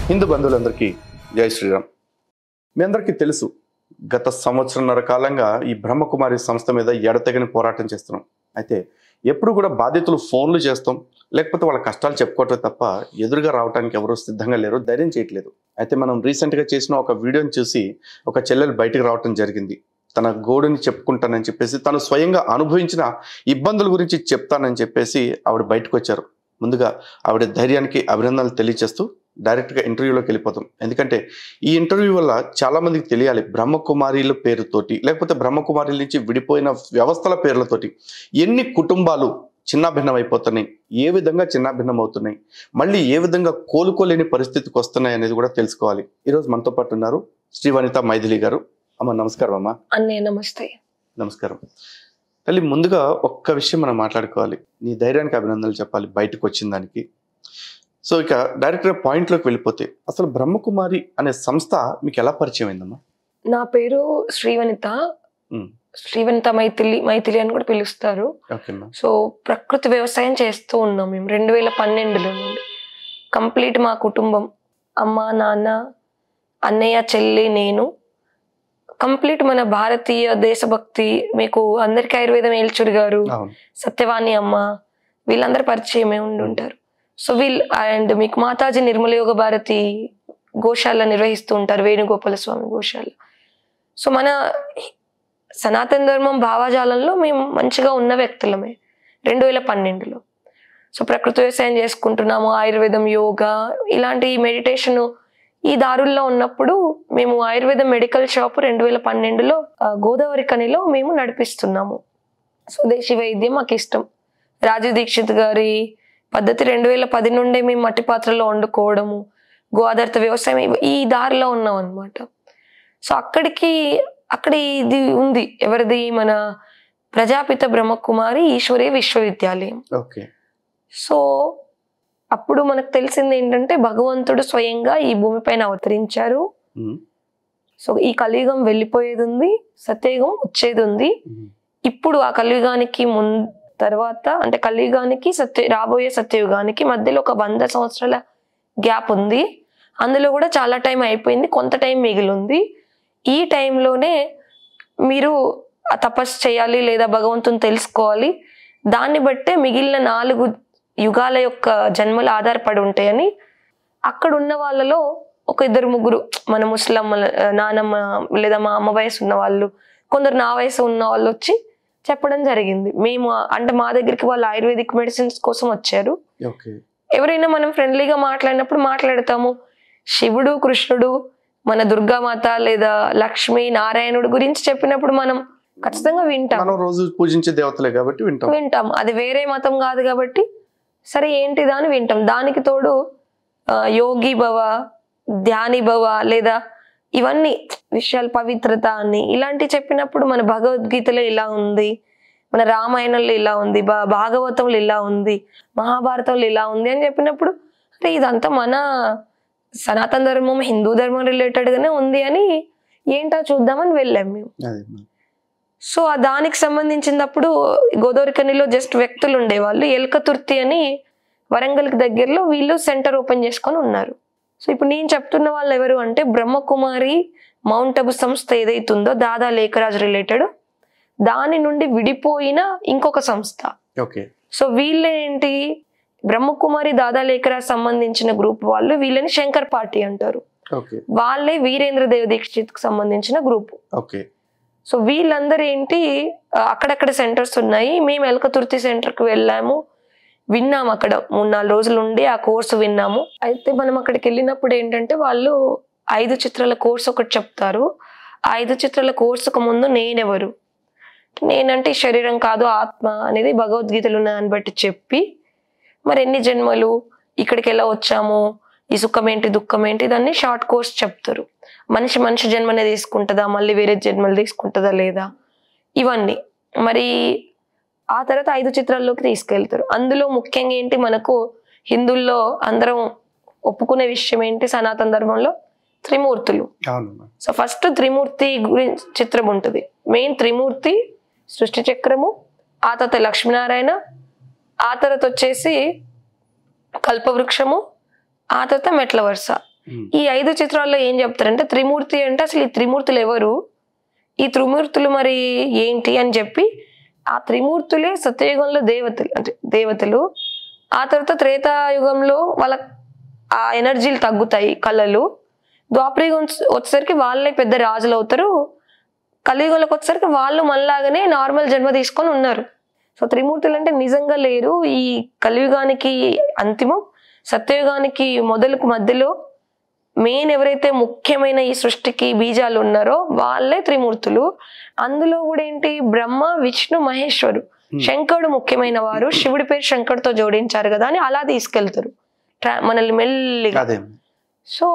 హిందూ బంధువులందరికీ జై శ్రీరామ్. మీ అందరికీ తెలుసు, గత సంవత్సరంన్నర కాలంగా ఈ బ్రహ్మకుమారి సంస్థ మీద ఎడతెగని పోరాటం చేస్తున్నాం. అయితే ఎప్పుడు కూడా బాధితులు ఫోన్లు చేస్తాం, లేకపోతే వాళ్ళ కష్టాలు చెప్పుకోవటం తప్ప ఎదురుగా రావడానికి ఎవరూ సిద్ధంగా లేరు, ధైర్యం చేయట్లేదు. అయితే మనం రీసెంట్గా చేసిన ఒక వీడియోని చూసి ఒక చెల్లెలు బయటికి రావటం జరిగింది. తన గోడుని చెప్పుకుంటానని చెప్పేసి, తను స్వయంగా అనుభవించిన ఇబ్బందుల గురించి చెప్తానని చెప్పేసి ఆవిడ బయటకు వచ్చారు. ముందుగా ఆవిడ ధైర్యానికి అభినందనలు తెలియజేస్తూ డైరెక్ట్గా ఇంటర్వ్యూలోకి వెళ్ళిపోతాం. ఎందుకంటే ఈ ఇంటర్వ్యూ వల్ల చాలామందికి తెలియాలి, బ్రహ్మకుమారీల పేరుతోటి లేకపోతే బ్రహ్మకుమారీల నుంచి విడిపోయిన వ్యవస్థల పేర్లతోటి ఎన్ని కుటుంబాలు చిన్నాభిన్నం అయిపోతున్నాయి, ఏ విధంగా చిన్నాభిన్నం అవుతున్నాయి, మళ్ళీ ఏ విధంగా కోలుకోలేని పరిస్థితికి వస్తున్నాయి అనేది కూడా తెలుసుకోవాలి. ఈరోజు మనతో పాటు ఉన్నారు శ్రీ వనిత మైథిలి గారు. అమ్మ నమస్కారం. అమ్మ అన్నయ్య నమస్తే. నమస్కారం తల్లి. ముందుగా ఒక్క విషయం మనం మాట్లాడుకోవాలి, నీ ధైర్యానికి అభినందనలు చెప్పాలి బయటకు వచ్చిన దానికి. సో ఇక డైరెక్ట్గా పాయింట్లోకి వెళ్ళిపోతే, అసలు బ్రహ్మకుమారి అనే సంస్థ మీకు ఎలా పరిచయం అయిందమ్మా? నా పేరు శ్రీవనిత. శ్రీవనిత మైథిలి అని కూడా పిలుస్తారు. సో ప్రకృతి వ్యవసాయం చేస్తూ ఉన్నాం మేము 2012లో నుండి. కంప్లీట్ మా కుటుంబం, అమ్మ నాన్న, అన్నయ్య చెల్లి, నేను, కంప్లీట్ మన భారతీయ దేశభక్తి. మీకు అందరికీ ఆయుర్వేదం ఏల్చుడి గారు, సత్యవాణి అమ్మ, వీళ్ళందరూ పరిచయమే ఉండుంటారు. సో అండ్ మీకు మాతాజీ నిర్మలయోగ భారతి గోశాల నిర్వహిస్తూ ఉంటారు, వేణుగోపాల స్వామి గోశాల. సో మన సనాతన ధర్మం భావజాలంలో మేము మంచిగా ఉన్న వ్యక్తులమే 2012లో. సో ప్రకృతి వ్యవసాయం చేసుకుంటున్నాము, ఆయుర్వేదం, యోగా, ఇలాంటి మెడిటేషన్ ఈ దారుల్లో ఉన్నప్పుడు మేము ఆయుర్వేదం మెడికల్ షాప్ 2012లో గోదావరి కనిలో మేము నడిపిస్తున్నాము. స్వదేశీ వైద్యం మాకు ఇష్టం. రాజీవ్ దీక్షిత్ గారి పద్ధతి 2010 నుండే మేము మట్టి పాత్రలో వండుకోవడము, గో ఆధారిత వ్యవసాయం, ఈ దారిలో ఉన్నాం అనమాట. సో అక్కడ ఇది ఉంది, ఎవరిది, మన ప్రజాపిత బ్రహ్మకుమారి ఈశ్వరీయ విశ్వవిద్యాలయం. సో అప్పుడు మనకు తెలిసింది ఏంటంటే, భగవంతుడు స్వయంగా ఈ భూమిపైన అవతరించారు. సో ఈ కలియుగం వెళ్ళిపోయేది ఉంది, సత్యయుగం వచ్చేది ఉంది. ఇప్పుడు ఆ కలియుగానికి తర్వాత, అంటే కలియుగానికి రాబోయే సత్యయుగానికి మధ్యలో ఒక 100 సంవత్సరాల గ్యాప్ ఉంది. అందులో కూడా చాలా టైం అయిపోయింది, కొంత టైం మిగిలింది. ఈ టైంలోనే మీరు తపస్సు చేయాలి లేదా భగవంతుని తెలుసుకోవాలి. దాన్ని బట్టే మిగిలిన 4 యుగాల యొక్క జన్మలు ఆధారపడి ఉంటాయని అక్కడ ఉన్న వాళ్ళలో ఒక 2-3 మన ముస్లమ్మ, నానమ్మ లేదా మా అమ్మ వయసు ఉన్న వాళ్ళు, కొందరు నా వయసు ఉన్న వాళ్ళు వచ్చి చెప్పడం జరిగింది. మేము అంటే మా దగ్గరికి వాళ్ళు ఆయుర్వేదిక్ మెడిసిన్స్ కోసం వచ్చారు. ఎవరైనా మనం ఫ్రెండ్లీగా మాట్లాడినప్పుడు మాట్లాడతాము, శివుడు, కృష్ణుడు, మన దుర్గామాత లేదా లక్ష్మి, నారాయణుడు గురించి చెప్పినప్పుడు మనం ఖచ్చితంగా వింటాం. రోజు పూజించే దేవతలే కాబట్టి వింటాం. అది వేరే మతం కాదు కాబట్టి సరే ఏంటిదా అని వింటాం. దానికి తోడు యోగి భవ, ధ్యాని భవ, లేదా ఇవన్నీ విషయాలు, పవిత్రత అని ఇలాంటి చెప్పినప్పుడు మన భగవద్గీతలో ఇలా ఉంది, మన రామాయణంలో ఇలా ఉంది, భాగవతంలో ఇలా ఉంది, మహాభారతంలో ఇలా ఉంది అని చెప్పినప్పుడు అంటే ఇదంతా మన సనాతన ధర్మం, హిందూ ధర్మం రిలేటెడ్ గానే ఉంది అని ఏంటో చూద్దామని వెళ్ళాం మేము. సో దానికి సంబంధించినప్పుడు గోదావరికనిలో జస్ట్ వ్యక్తులు ఉండేవాళ్ళు. ఎల్కతుర్తి అని వరంగల్కి దగ్గరలో వీళ్ళు సెంటర్ ఓపెన్ చేసుకొని ఉన్నారు. సో ఇప్పుడు నేను చెప్తున్న వాళ్ళు ఎవరు అంటే, బ్రహ్మకుమారి మౌంట్ అబు సంస్థ ఏదైతుందో దాదా లేఖరాజ్ రిలేటెడ్, దాని నుండి విడిపోయిన ఇంకొక సంస్థ. సో వీళ్ళేంటి, బ్రహ్మకుమారి దాదా లేఖరాజ్ సంబంధించిన గ్రూప్ వాళ్ళు, వీళ్ళని శంకర్ పార్టీ అంటారు. వాళ్ళే వీరేంద్ర దేవ్ దీక్షిత్ కి సంబంధించిన గ్రూప్. సో వీళ్ళందరూ ఏంటి, అక్కడక్కడ సెంటర్స్ ఉన్నాయి. మేము ఎల్కతుర్తి సెంటర్కి వెళ్ళాము, విన్నాము. అక్కడ 3-4 రోజులు ఉండి ఆ కోర్సు విన్నాము. అయితే మనం అక్కడికి వెళ్ళినప్పుడు ఏంటంటే, వాళ్ళు 5 చిత్రాల కోర్సు ఒకటి చెప్తారు. ఆ 5 చిత్రాల కోర్సుకు ముందు నేనెవరు, నేనంటే శరీరం కాదు ఆత్మ అనేది భగవద్గీతలు ఉన్నదాన్ని బట్టి చెప్పి, మరి ఎన్ని జన్మలు, ఇక్కడికి ఎలా వచ్చాము, ఈ సుఖం ఏంటి, దుఃఖం ఏంటి, దాన్ని షార్ట్ కోర్స్ చెప్తారు. మనిషి జన్మనే తీసుకుంటుందా, మళ్ళీ వేరే జన్మలు తీసుకుంటుందా లేదా, ఇవన్నీ. మరి ఆ తర్వాత 5 చిత్రాల్లోకి తీసుకెళ్తారు. అందులో ముఖ్యంగా ఏంటి, మనకు హిందువుల్లో అందరం ఒప్పుకునే విషయం ఏంటి, సనాతన ధర్మంలో త్రిమూర్తులు. సో ఫస్ట్ త్రిమూర్తి గురించి చిత్రం ఉంటుంది. మెయిన్ త్రిమూర్తి సృష్టి చక్రము, ఆ తర్వాత లక్ష్మీనారాయణ, ఆ తర్వాత వచ్చేసి కల్పవృక్షము, ఆ తర్వాత మెట్ల వరుస. ఈ 5 చిత్రాల్లో ఏం చెప్తారంటే త్రిమూర్తి అంటే అసలు ఈ త్రిమూర్తులు ఎవరు, ఈ త్రిమూర్తులు మరి ఏంటి అని చెప్పి, ఆ త్రిమూర్తులే సత్యయుగంలో దేవతలు అంటే దేవతలు, ఆ తర్వాత త్రేతాయుగంలో వాళ్ళ ఆ ఎనర్జీలు తగ్గుతాయి కళలు, ద్వాపరయుగం వచ్చేసరికి వాళ్ళే పెద్ద రాజులు అవుతారు, కలియుగంలోకి వచ్చేసరికి వాళ్ళు మళ్ళాగానే నార్మల్ జన్మ తీసుకొని ఉన్నారు. సో త్రిమూర్తులు అంటే నిజంగా లేరు. ఈ కలియుగానికి అంతిమం, సత్యయుగానికి మొదలుకు మధ్యలో మెయిన్ ఎవరైతే ముఖ్యమైన ఈ సృష్టికి బీజాలు ఉన్నారో వాళ్ళే త్రిమూర్తులు. అందులో కూడా ఏంటి, బ్రహ్మ విష్ణు మహేశ్వరు, శంకరుడు ముఖ్యమైన వారు, శివుడి పేరు శంకరుడితో జోడించారు కదా అని అలా తీసుకెళ్తారు మనల్ని మెల్లిగా. సో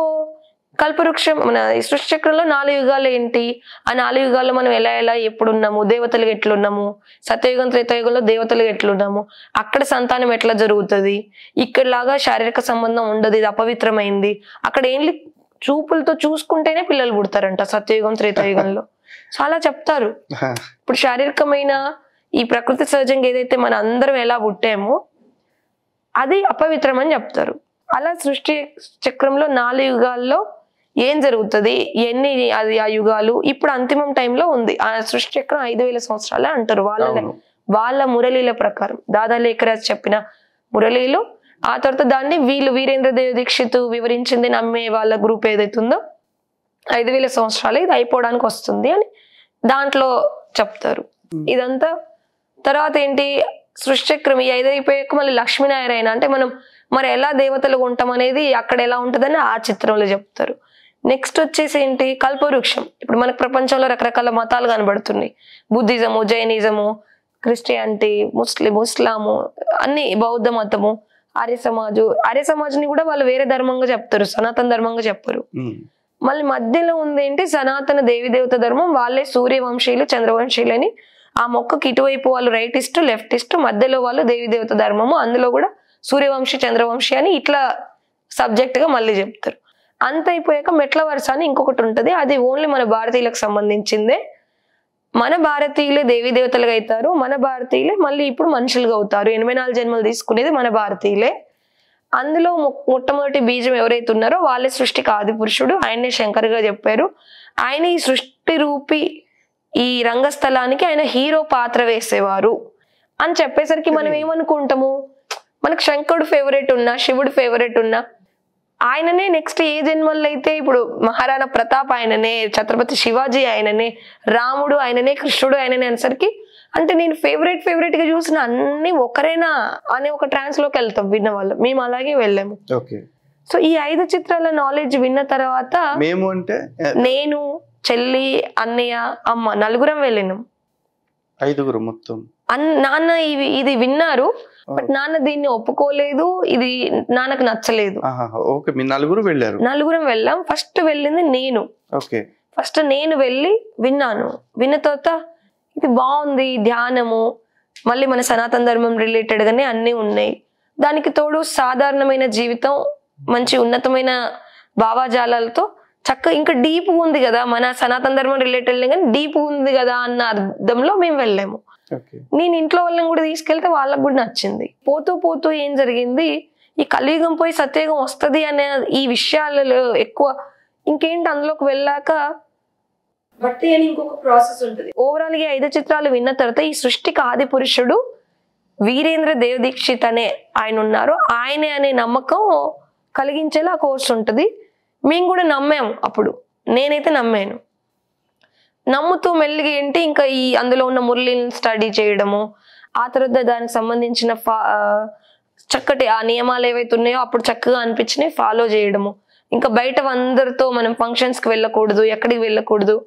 కల్పవృక్షం మన ఈ సృష్టి చక్రంలో 4 యుగాలు ఏంటి, ఆ 4 యుగాల్లో మనం ఎలా ఎప్పుడున్నాము, దేవతలుగా ఎట్లున్నాము, సత్యయుగం త్రేతాయుగంలో దేవతలుగా ఎట్లున్నాము, అక్కడ సంతానం ఎట్లా జరుగుతుంది, ఇక్కడలాగా శారీరక సంబంధం ఉండదు, ఇది అపవిత్రమైంది, అక్కడ ఏంటి చూపులతో చూసుకుంటేనే పిల్లలు పుడతారంట సత్యయుగం త్రేతాయుగంలో, చాలా చెప్తారు. ఇప్పుడు శారీరకమైన ఈ ప్రకృతి సహజంగా ఏదైతే మన అందరం ఎలా పుట్టామో అది అపవిత్రం అని చెప్తారు. అలా సృష్టి చక్రంలో 4 యుగాల్లో ఏం జరుగుతుంది, ఎన్ని అది ఆ యుగాలు, ఇప్పుడు అంతిమం టైంలో ఉంది. ఆ సృష్టి చక్రం 5000 సంవత్సరాలే అంటారు వాళ్ళ మురళీల ప్రకారం, దాదా లేఖరాజ్ చెప్పిన మురళీలు. ఆ తర్వాత దాన్ని వీళ్ళు వీరేంద్ర దేవ్ దీక్షిత్ వివరించింది నమ్మే వాళ్ళ గ్రూప్ ఏదైతుందో 5000 సంవత్సరాలు ఇది అయిపోవడానికి వస్తుంది అని దాంట్లో చెప్తారు. ఇదంతా తర్వాత ఏంటి, సృష్టి చక్రం ఈ 5 అయిపోయాక మళ్ళీ లక్ష్మీనారాయణ అంటే మనం మరి ఎలా దేవతలుగా ఉంటాం అనేది అక్కడ ఎలా ఉంటుందని ఆ చిత్రంలో చెప్తారు. నెక్స్ట్ వచ్చేసి ఏంటి, కల్పవృక్షం. ఇప్పుడు మనకు ప్రపంచంలో రకరకాల మతాలు కనబడుతున్నాయి, బుద్ధిజము, జైనిజము, క్రిస్టియానిటీ, ముస్లాము, అన్ని, బౌద్ధ మతము, ఆర్య సమాజ్ని కూడా వాళ్ళు వేరే ధర్మంగా చెప్తారు, సనాతన ధర్మంగా చెప్పరు. మళ్ళీ మధ్యలో ఉంది ఏంటి, సనాతన దేవి దేవత ధర్మం, వాళ్ళే సూర్యవంశీయులు చంద్రవంశీయులు అని. ఆ మొక్కకి ఇటువైపు వాళ్ళు రైటిస్ట్ లెఫ్టిస్ట్, మధ్యలో వాళ్ళు దేవి దేవత ధర్మము, అందులో కూడా సూర్యవంశీ చంద్రవంశీ అని ఇట్లా సబ్జెక్ట్ గా మళ్ళీ చెప్తారు. అంత అయిపోయాక మెట్ల వరుస అని ఇంకొకటి ఉంటది, అది ఓన్లీ మన భారతీయులకు సంబంధించిందే. మన భారతీయులే దేవీ దేవతలుగా అవుతారు, మన భారతీయులే మళ్ళీ ఇప్పుడు మనుషులుగా అవుతారు. 84 జన్మలు తీసుకునేది మన భారతీయులే. అందులో మొట్టమొదటి బీజం ఎవరైతే ఉన్నారో వాళ్ళే సృష్టికి ఆది పురుషుడు, ఆయన్నే శంకర్గా చెప్పారు. ఆయన ఈ సృష్టి రూపి ఈ రంగస్థలానికి ఆయన హీరో పాత్ర వేసేవారు అని చెప్పేసరికి మనం ఏమనుకుంటాము, మనకు శంకరుడు ఫేవరెట్ ఉన్నా, శివుడు ఫేవరెట్ ఉన్నా, ఆయననే నెక్స్ట్ ఏ జన్మల్లో అయితే ఇప్పుడు మహారాణా ప్రతాప్ ఆయననే, ఛత్రపతి శివాజీ ఆయననే, రాముడు ఆయననే, కృష్ణుడు ఆయననే అనేసరికి అంటే నేను ఫేవరెట్ గా చూసిన అన్ని ఒకరేనా అనే ఒక ట్రాన్స్ లోకి వెళ్తాం విన్న వాళ్ళు. మేము అలాగే వెళ్ళాము. సో ఈ 5 చిత్రాల నాలెడ్జ్ విన్న తర్వాత మేము అంటే నేను, చెల్లి, అన్నయ్య, అమ్మ, 4 వెళ్ళినాం. 5 మొత్తం. నాన్న ఇది విన్నారు, బట్ నాన్న దీన్ని ఒప్పుకోలేదు, ఇది నాన్నకు నచ్చలేదు. ఓకే, మీ 4 వెళ్ళారు. 4 వెళ్ళాం. ఫస్ట్ వెళ్ళింది నేను. ఓకే, ఫస్ట్ నేను వెళ్ళి విన్నాను. విన్న తర్వాత ఇది బాగుంది, ధ్యానము, మళ్ళీ మన సనాతన ధర్మం రిలేటెడ్ గానే అన్ని ఉన్నాయి. దానికి తోడు సాధారణమైన జీవితం, మంచి ఉన్నతమైన భావాజాలాలతో చక్కగా ఇంకా డీప్ ఉంది కదా, మన సనాతన ధర్మం రిలేటెడ్ కానీ డీప్ ఉంది కదా అన్న అర్థంలో మేము వెళ్ళాము. నేను ఇంట్లో వాళ్ళని కూడా తీసుకెళ్తే వాళ్ళకు కూడా నచ్చింది. పోతూ పోతూ ఏం జరిగింది, ఈ కలియుగం పోయి సత్యయుగం వస్తుంది అనే ఈ విషయాలలో ఎక్కువ ఇంకేంటి అందులోకి వెళ్ళాక బట్టి అని ఇంకొక ప్రాసెస్ ఉంటుంది. ఓవరాల్ గా 5 చిత్రాలు విన్న తర్వాత ఈ సృష్టికి ఆది పురుషుడు వీరేంద్ర దేవ్ దీక్షిత్ అనే ఆయన ఉన్నారు, ఆయనే అనే నమ్మకం కలిగించేలా కోర్స్ ఉంటుంది. మేము కూడా నమ్మాము. అప్పుడు నేనైతే నమ్మాను. నమ్ముతూ మెల్లిగా ఏంటి ఇంకా ఈ అందులో ఉన్న మురళీని స్టడీ చేయడము, ఆ తర్వాత దానికి సంబంధించిన చక్కటి ఆ నియమాలు ఏవైతే ఉన్నాయో అప్పుడు చక్కగా అనిపించినాయి ఫాలో చేయడము. ఇంకా బయట అందరితో మనం ఫంక్షన్స్కి వెళ్ళకూడదు, ఎక్కడికి వెళ్ళకూడదు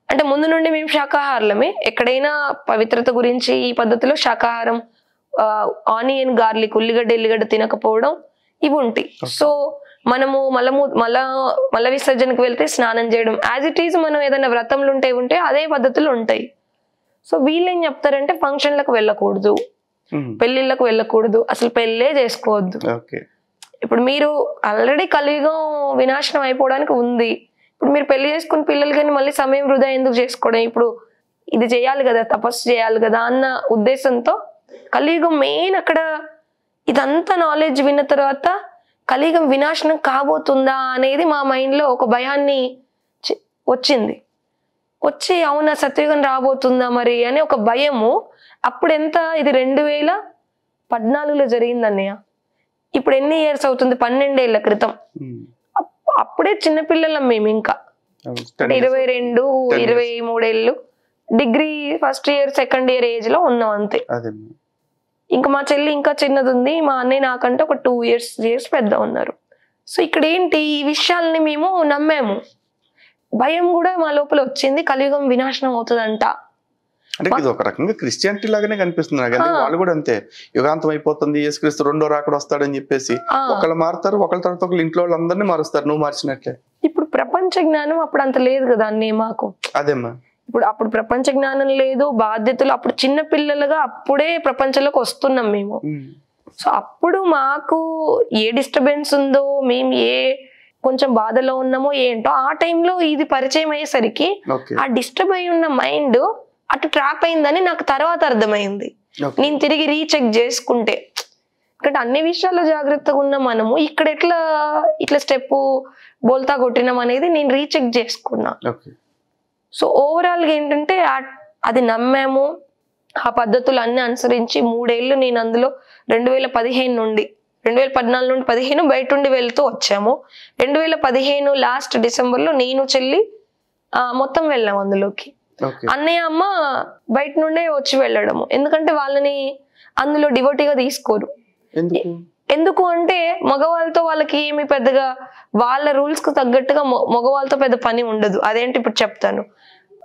అంటే ముందు నుండి మేము శాకాహారులమే. ఎక్కడైనా పవిత్రత గురించి ఈ పద్ధతిలో శాకాహారం, ఆనియన్, గార్లిక్, ఎల్లిగడ్డ తినకపోవడం ఇవి ఉంటాయి. సో మనము మల విసర్జనకు వెళ్తే స్నానం చేయడం, యాజ్ ఇట్ ఈజ్ మనం ఏదైనా వ్రతంలు ఉంటే అదే పద్ధతులు ఉంటాయి. సో వీళ్ళు ఏం చెప్తారంటే ఫంక్షన్లకు వెళ్ళకూడదు, పెళ్లిళ్ళకు వెళ్ళకూడదు, అసలు పెళ్ళే చేసుకోవద్దు. ఇప్పుడు మీరు ఆల్రెడీ కలియుగం వినాశనం అయిపోవడానికి ఉంది, ఇప్పుడు మీరు పెళ్లి చేసుకుని పిల్లలు కానీ మళ్ళీ సమయం వృధా ఎందుకు చేసుకోవడం, ఇప్పుడు ఇది చేయాలి కదా, తపస్సు చేయాలి కదా అన్న ఉద్దేశంతో కలియుగం మెయిన్ అక్కడ ఇదంతా నాలెడ్జ్ విన్న తర్వాత కలియుగం వినాశనం కాబోతుందా అనేది మా మైండ్లో ఒక భయాన్ని వచ్చింది. వచ్చి అవునా సత్యయుగం రాబోతుందా మరి అని ఒక భయము. అప్పుడు ఎంత, ఇది 2014లో జరిగింది అన్నయ్య. ఇప్పుడు ఎన్ని ఇయర్స్ అవుతుంది? 12 ఏళ్ల క్రితం. అప్పుడే చిన్నపిల్లలం మేము, ఇంకా 22, 23 ఏళ్ళు, degree first year second year age లో ఉన్నాం అంతే. ఇంకా మా చెల్లి ఇంకా చిన్నది ఉంది, మా అన్నయ్య నాకంటే ఒక 2 years పెద్ద ఉన్నారు. సో ఇక్కడ ఏంటి, ఈ విషయాల్ని మేము నమ్మాము. భయం కూడా మా లోపల వచ్చింది, కలియుగం వినాశనం అవుతుందంట. అంటే ఇది ఒక రకంగా క్రిస్టియానిటీ లాగానే కనిపిస్తుంది కానీ వాళ్ళు కూడా అంతే, యుగాంతం అయిపోతుంది, యేసుక్రీస్తు రెండో రాకడ వస్తాడని చెప్పేసి ఒకళ్ళు మారుతారు, ఒకళ్ళ తర్వాత ఒకళ్ళు ఇంట్లో వాళ్ళందరినీ మారుస్తారు, నువ్వు మార్చినట్లే. ఇప్పుడు ప్రపంచ జ్ఞానం అప్పుడు అంత లేదు కదా అన్నీ మాకు. అదేమ్మా, అప్పుడు ప్రపంచ జ్ఞానం లేదు, బాధ్యతలు. అప్పుడు చిన్న పిల్లలుగా అప్పుడే ప్రపంచంలోకి వస్తున్నాం మేము. సో అప్పుడు మాకు ఏ డిస్టర్బెన్స్ ఉందో, మేము ఏ కొంచెం బాధలో ఉన్నామో ఏంటో, ఆ టైంలో ఇది పరిచయం అయ్యేసరికి ఆ డిస్టర్బ్ అయి ఉన్న మైండ్ అటు ట్రాప్ అయిందని నాకు తర్వాత అర్థమైంది. నేను తిరిగి రీచెక్ చేసుకుంటే, ఎందుకంటే అన్ని విషయాల్లో జాగ్రత్తగా ఉన్న మనము ఇక్కడ ఇట్లా స్టెప్ బోల్తా కొట్టినాం అనేది నేను రీచెక్ చేసుకున్నా. సో ఓవరాల్ గా ఏంటంటే అది నమ్మాము, ఆ పద్ధతులు అన్ని అనుసరించి 3 ఏళ్ళు నేను అందులో 2014 నుండి 15 బయట ఉండి వెళ్తూ వచ్చాము. 2015 లాస్ట్ డిసెంబర్లో నేను చెల్లి మొత్తం వెళ్ళాం అందులోకి. అన్నయ్య అమ్మ బయట నుండే వచ్చి వెళ్ళడము, ఎందుకంటే వాళ్ళని అందులో డివోటీగా తీసుకోరు. ఎందుకు అంటే మగవాళ్ళతో వాళ్ళకి ఏమి పెద్దగా వాళ్ళ రూల్స్ కు తగ్గట్టుగా మగవాళ్ళతో పెద్ద పని ఉండదు. అదేంటి ఇప్పుడు చెప్తాను.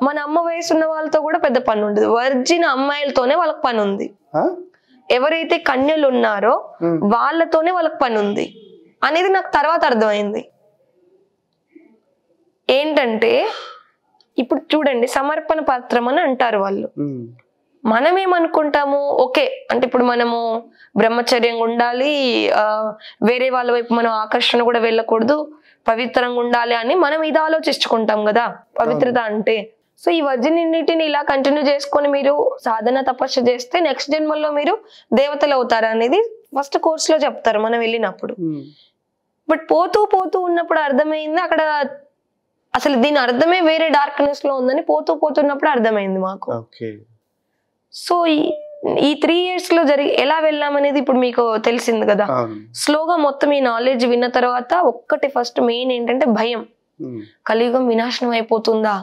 మన అమ్మ వయసు ఉన్న వాళ్ళతో కూడా పెద్ద పని ఉండదు, వర్జిన్ అమ్మాయిలతోనే వాళ్ళకి పని ఉంది. ఎవరైతే కన్యలు ఉన్నారో వాళ్ళతోనే వాళ్ళకి పని ఉంది అనేది నాకు తర్వాత అర్థమైంది. ఏంటంటే ఇప్పుడు చూడండి, సమర్పణ పత్రం అని అంటారు వాళ్ళు. మనమేమనుకుంటాము, ఓకే అంటే ఇప్పుడు మనము బ్రహ్మచర్యంగా ఉండాలి, వేరే వాళ్ళ వైపు మనం ఆకర్షణ కూడా వెళ్ళకూడదు, పవిత్రంగా ఉండాలి అని మనం ఇది ఆలోచించుకుంటాం కదా పవిత్రత అంటే. సో ఈ వర్జినిటీని ఇలా కంటిన్యూ చేసుకొని మీరు సాధన తపస్సు చేస్తే నెక్స్ట్ జన్మల్లో మీరు దేవతలు అవుతారు అనేది ఫస్ట్ కోర్స్ లో చెప్తారు మనం వెళ్ళినప్పుడు. బట్ పోతూ ఉన్నప్పుడు అర్థమైంది అక్కడ అసలు దీని అర్థమే వేరే డార్క్నెస్ లో ఉందని పోతున్నప్పుడు అర్థమైంది మాకు. సో ఈ 3 years లో ఎలా వెళ్ళామనేది ఇప్పుడు మీకు తెలిసింది కదా. స్లోగా మొత్తం ఈ నాలెడ్జ్ విన్న తర్వాత ఒక్కటి ఫస్ట్ మెయిన్ ఏంటంటే భయం. కలియుగం వినాశనం అయిపోతుందా,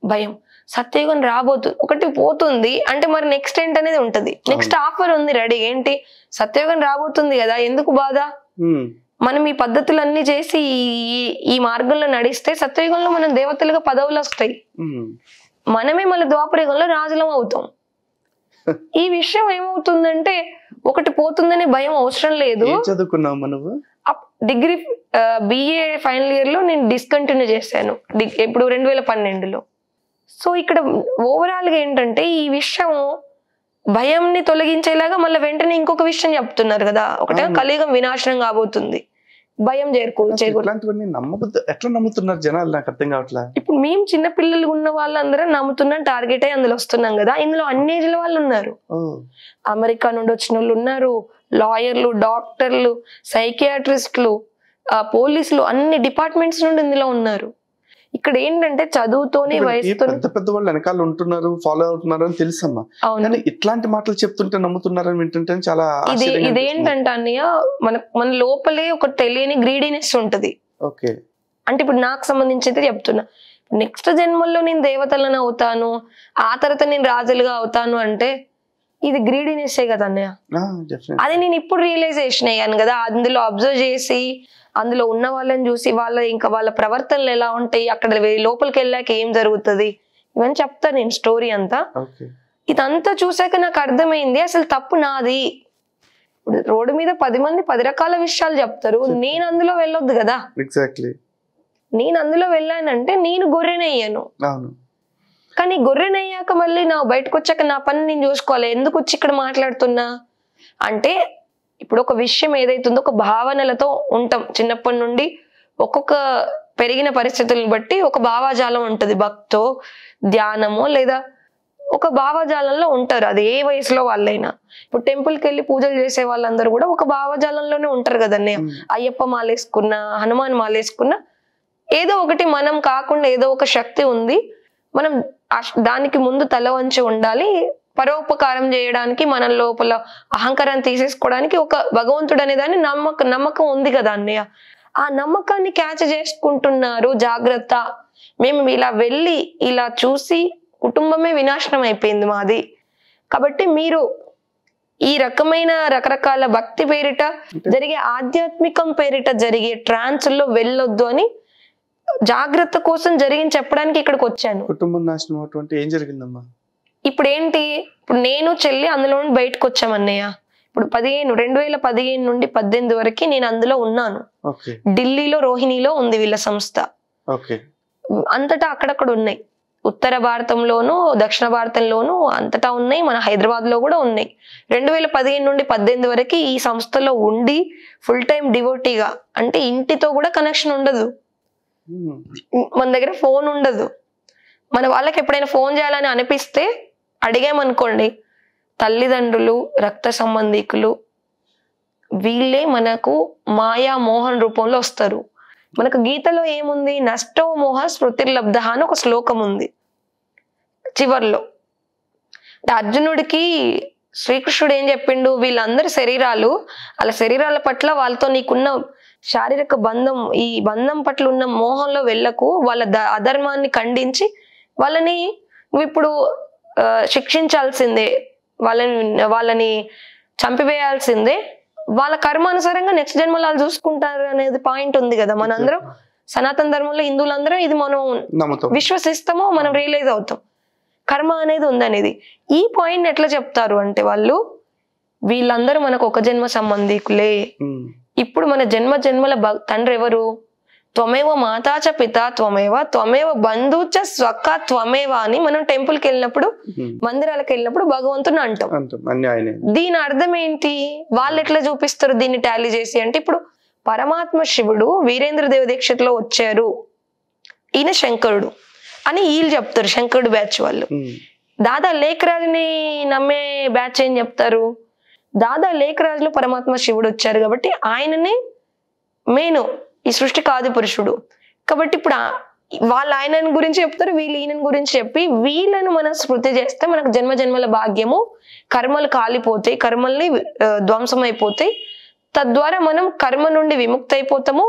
భయం. సత్యయుగం రాబోతుంది, ఒకటి పోతుంది అంటే మరి నెక్స్ట్ ఏంటనేది ఉంటది. నెక్స్ట్ ఆఫర్ ఉంది రెడీ. ఏంటి, సత్యయుగం రాబోతుంది కదా, ఎందుకు బాధ? మనం ఈ పద్ధతులన్నీ చేసి ఈ మార్గంలో నడిస్తే సత్యయుగంలో మనం దేవతలుగా పదవులు వస్తాయి, మనమే మళ్ళీ ద్వాపరయుగంలో రాజులం అవుతాం. ఈ విషయం ఏమవుతుందంటే ఒకటి పోతుందనే భయం అవసరం లేదు. డిగ్రీ BA ఫైనల్ ఇయర్ లో నేను డిస్కంటిన్యూ చేశాను ఇప్పుడు 2012లో. సో ఇక్కడ ఓవరాల్ గా ఏంటంటే ఈ విషయం భయంని తొలగించేలాగా మళ్ళీ వెంటనే ఇంకొక విషయం చెప్తున్నారు కదా. ఒకటే కలియుగం వినాశనం కాబోతుంది, భయం ఎట్లా నమ్ముతున్నారు జనాలు, నాకు అర్థం కావట్లా. ఇప్పుడు మేము చిన్న పిల్లలు ఉన్న వాళ్ళందరూ నమ్ముతున్నాం, టార్గెట్ అయ్యి అందులో వస్తున్నాం కదా. ఇందులో అన్ని ఏజ్ల వాళ్ళు ఉన్నారు, అమెరికా నుండి వచ్చిన వాళ్ళు ఉన్నారు, లాయర్లు, డాక్టర్లు, సైకియాట్రిస్టులు, పోలీసులు, అన్ని డిపార్ట్మెంట్స్ నుండి ఇందులో ఉన్నారు. ఇక్కడ ఏంటంటే చదువుతోనే వయసుతో పెద్ద వాళ్ళు వెనకాల ఉంటున్నారు, ఫాలో అవుతున్నారు అని తెలుసమ్మా. కానీ ఇట్లాంటి మాటలు చెప్తుంటే నమ్ముతున్నారని వింటుంటే చాలా ఇదేంటంటే అన్నయ్య మన లోపలే ఒక తెలియని గ్రీడీనెస్ ఉంటది. అంటే ఇప్పుడు నాకు సంబంధించి చెప్తున్నా, నెక్స్ట్ జన్మల్లో నేను దేవతలను అవుతాను, ఆ తర్వాత నేను రాజులుగా అవుతాను అంటే ఇది గ్రీడీనెస్ కదా అన్నయ్య. అది నేను ఇప్పుడు రియలైజేషన్ అయ్యాను కదా, అందులో అబ్జర్వ్ చేసి అందులో ఉన్న వాళ్ళని చూసి వాళ్ళ ప్రవర్తనలు ఎలా ఉంటాయి, అక్కడ లోపలికి వెళ్ళాక ఏం జరుగుతుంది, ఇవన్నీ చెప్తా నేను స్టోరీ అంతా. ఇదంతా చూసాక నాకు అర్థమైంది అసలు తప్పు నాది. రోడ్డు మీద 10 మంది 10 రకాల విషయాలు చెప్తారు, నేను అందులో వెళ్ళొద్దు కదా. నేను అందులో వెళ్ళానంటే నేను గొర్రెనయ్యాను. కానీ గొర్రెనయ్యాక మళ్ళీ నా బయటకు వచ్చాక నా పని నేను చూసుకోవాలి. ఎందుకు వచ్చి ఇక్కడ మాట్లాడుతున్నా అంటే ఇప్పుడు ఒక విషయం ఏదైతుందో ఒక భావనలతో ఉంటాం చిన్నప్పటి నుండి, ఒక్కొక్క పెరిగిన పరిస్థితులను బట్టి ఒక భావాజాలం ఉంటది, భక్తో ధ్యానమో లేదా ఒక భావజాలంలో ఉంటారు, అది ఏ వయసులో వాళ్ళైనా. ఇప్పుడు టెంపుల్కి వెళ్ళి పూజలు చేసే వాళ్ళందరూ కూడా ఒక భావజాలంలోనే ఉంటారు కదన్నయ్య. అయ్యప్ప మాలేసుకున్నా, హనుమాన్ మాలేసుకున్నా ఏదో ఒకటి మనం కాకుండా ఏదో ఒక శక్తి ఉంది, మనం దానికి ముందు తల వంచి ఉండాలి, పరోపకారం చేయడానికి, మన లోపల అహంకారాన్ని తీసేసుకోవడానికి ఒక భగవంతుడు అనే దాన్ని నమ్మకం ఉంది కదా అన్నయ్య. ఆ నమ్మకాన్ని క్యాచ్ చేసుకుంటున్నారు. జాగ్రత్త, మేము ఇలా వెళ్ళి ఇలా చూసి కుటుంబమే వినాశనం అయిపోయింది మాది. కాబట్టి మీరు ఈ రకమైన రకరకాల భక్తి పేరిట జరిగే, ఆధ్యాత్మికం పేరిట జరిగే ట్రాన్స్లో వెళ్ళొద్దు అని జాగ్రత్త కోసం జరిగింది చెప్పడానికి ఇక్కడికి వచ్చాను. కుటుంబం నాశనం అటువంటి ఏం జరిగిందమ్మా? ఇప్పుడు ఏంటి, ఇప్పుడు నేను చెల్లి అందులో నుండి బయటకు వచ్చామన్నయ్య. ఇప్పుడు 2015 నుండి 18 వరకు నేను అందులో ఉన్నాను. ఢిల్లీలో రోహిణిలో ఉంది వీళ్ళ సంస్థ. అంతటా అక్కడక్కడ ఉన్నాయి, ఉత్తర భారతంలోను దక్షిణ భారతంలోను అంతటా ఉన్నాయి, మన హైదరాబాద్ లో కూడా ఉన్నాయి. 2015 నుండి 18 వరకు ఈ సంస్థలో ఉండి ఫుల్ టైం డివోటీగా, అంటే ఇంటితో కూడా కనెక్షన్ ఉండదు, మన దగ్గర ఫోన్ ఉండదు. మన వాళ్ళకి ఎప్పుడైనా ఫోన్ చేయాలని అనిపిస్తే అడిగామనుకోండి, తల్లిదండ్రులు, రక్త సంబంధికులు వీళ్ళే మనకు మాయా మోహన్ రూపంలో వస్తారు. మనకు గీతలో ఏముంది, నష్టో మోహ స్మృతిర్లబ్ధ అని ఒక శ్లోకం ఉంది చివర్లో. అర్జునుడికి శ్రీకృష్ణుడు ఏం చెప్పిండు, వీళ్ళందరి శరీరాలు, వాళ్ళ శరీరాల పట్ల వాళ్ళతో నీకున్న శారీరక బంధం, ఈ బంధం పట్ల ఉన్న మోహంలో వెళ్ళకు, వాళ్ళ అధర్మాన్ని ఖండించి వాళ్ళని నువ్వు ఇప్పుడు శిక్షించాల్సిందే, వాళ్ళని చంపివేయాల్సిందే, వాళ్ళ కర్మానుసారంగా నెక్స్ట్ జన్మలు వాళ్ళు చూసుకుంటారు అనేది పాయింట్ ఉంది కదా. మనందరం సనాతన ధర్మంలో హిందువులందరం ఇది మనం విశ్వసిస్తామో మనం రియలైజ్ అవుతాం, కర్మ అనేది ఉందనేది. ఈ పాయింట్ ఎట్లా చెప్తారు అంటే వాళ్ళు, వీళ్ళందరూ మనకు ఒక జన్మ సంబంధికులే, ఇప్పుడు మన జన్మల తండ్రి ఎవరు, త్వమేవ మాతాచ పితా త్వమేవ త్వమేవ బంధుచ స్వక్క త్వమేవ అని మనం టెంపుల్కి వెళ్ళినప్పుడు, మందిరాలకు వెళ్ళినప్పుడు భగవంతుని అంటాం. దీని అర్థం ఏంటి, వాళ్ళు ఎట్లా చూపిస్తారు దీన్ని టాలీ చేసి అంటే, ఇప్పుడు పరమాత్మ శివుడు వీరేంద్ర దేవ దీక్షలో వచ్చారు, ఈయన శంకరుడు అని వీళ్ళు చెప్తారు, శంకరుడు బ్యాచ్ వాళ్ళు. దాదా లేఖరాజుని నమ్మే బ్యాచ్ ఏం చెప్తారు, దాదా లేఖరాజులో పరమాత్మ శివుడు వచ్చారు కాబట్టి ఆయననే మెయిన్ ఈ సృష్టికి ఆది పురుషుడు. కాబట్టి ఇప్పుడు వాళ్ళు ఆయనని గురించి చెప్తారు, వీళ్ళు ఈయనని గురించి చెప్పి వీళ్ళను మనం స్మృతి చేస్తే మనకు జన్మల భాగ్యము, కర్మలు కాలిపోతాయి, కర్మల్ని ధ్వంసం అయిపోతాయి, తద్వారా మనం కర్మ నుండి విముక్తి అయిపోతాము,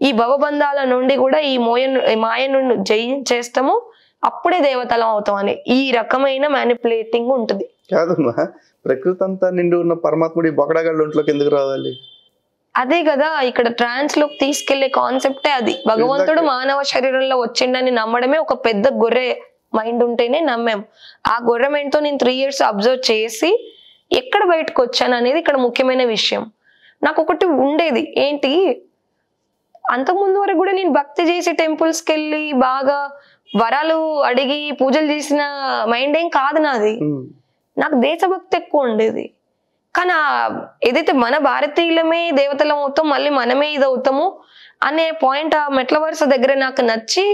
ఈ భవబంధాల నుండి కూడా ఈ మాయ నుండి జయించేస్తాము, అప్పుడే దేవతలం అవుతాం అని ఈ రకమైన మ్యానిపులేటింగ్ ఉంటుంది. కాదమ్మా, ప్రకృతి అంతా నిండి ఉన్న పరమాత్ముడి బొకడాగాళ్ళ ఒంట్లోకి ఎందుకు రావాలి? అదే కదా ఇక్కడ ట్రాన్స్ లోకి తీసుకెళ్లే కాన్సెప్టే అది. భగవంతుడు మానవ శరీరంలో వచ్చిండని నమ్మడమే ఒక పెద్ద గొర్రె మైండ్ ఉంటేనే నమ్మాం. ఆ గొర్రె మైండ్ తో నేను 3 years అబ్జర్వ్ చేసి ఎక్కడ బయటకు వచ్చాను అనేది ఇక్కడ ముఖ్యమైన విషయం. నాకు ఒకటి ఉండేది ఏంటి, అంతకుముందు వరకు కూడా నేను భక్తి చేసి టెంపుల్స్కి వెళ్ళి బాగా వరాలు అడిగి పూజలు చేసిన మైండ్ ఏం కాదు నాది. నాకు దేశభక్తి ఎక్కువ ఉండేది. కానీ ఏదైతే మన భారతీయులమే దేవతలం అవుతాం, మళ్ళీ మనమే ఇది అవుతాము అనే పాయింట్ ఆ మెట్ల వరుస దగ్గర నాకు నచ్చి,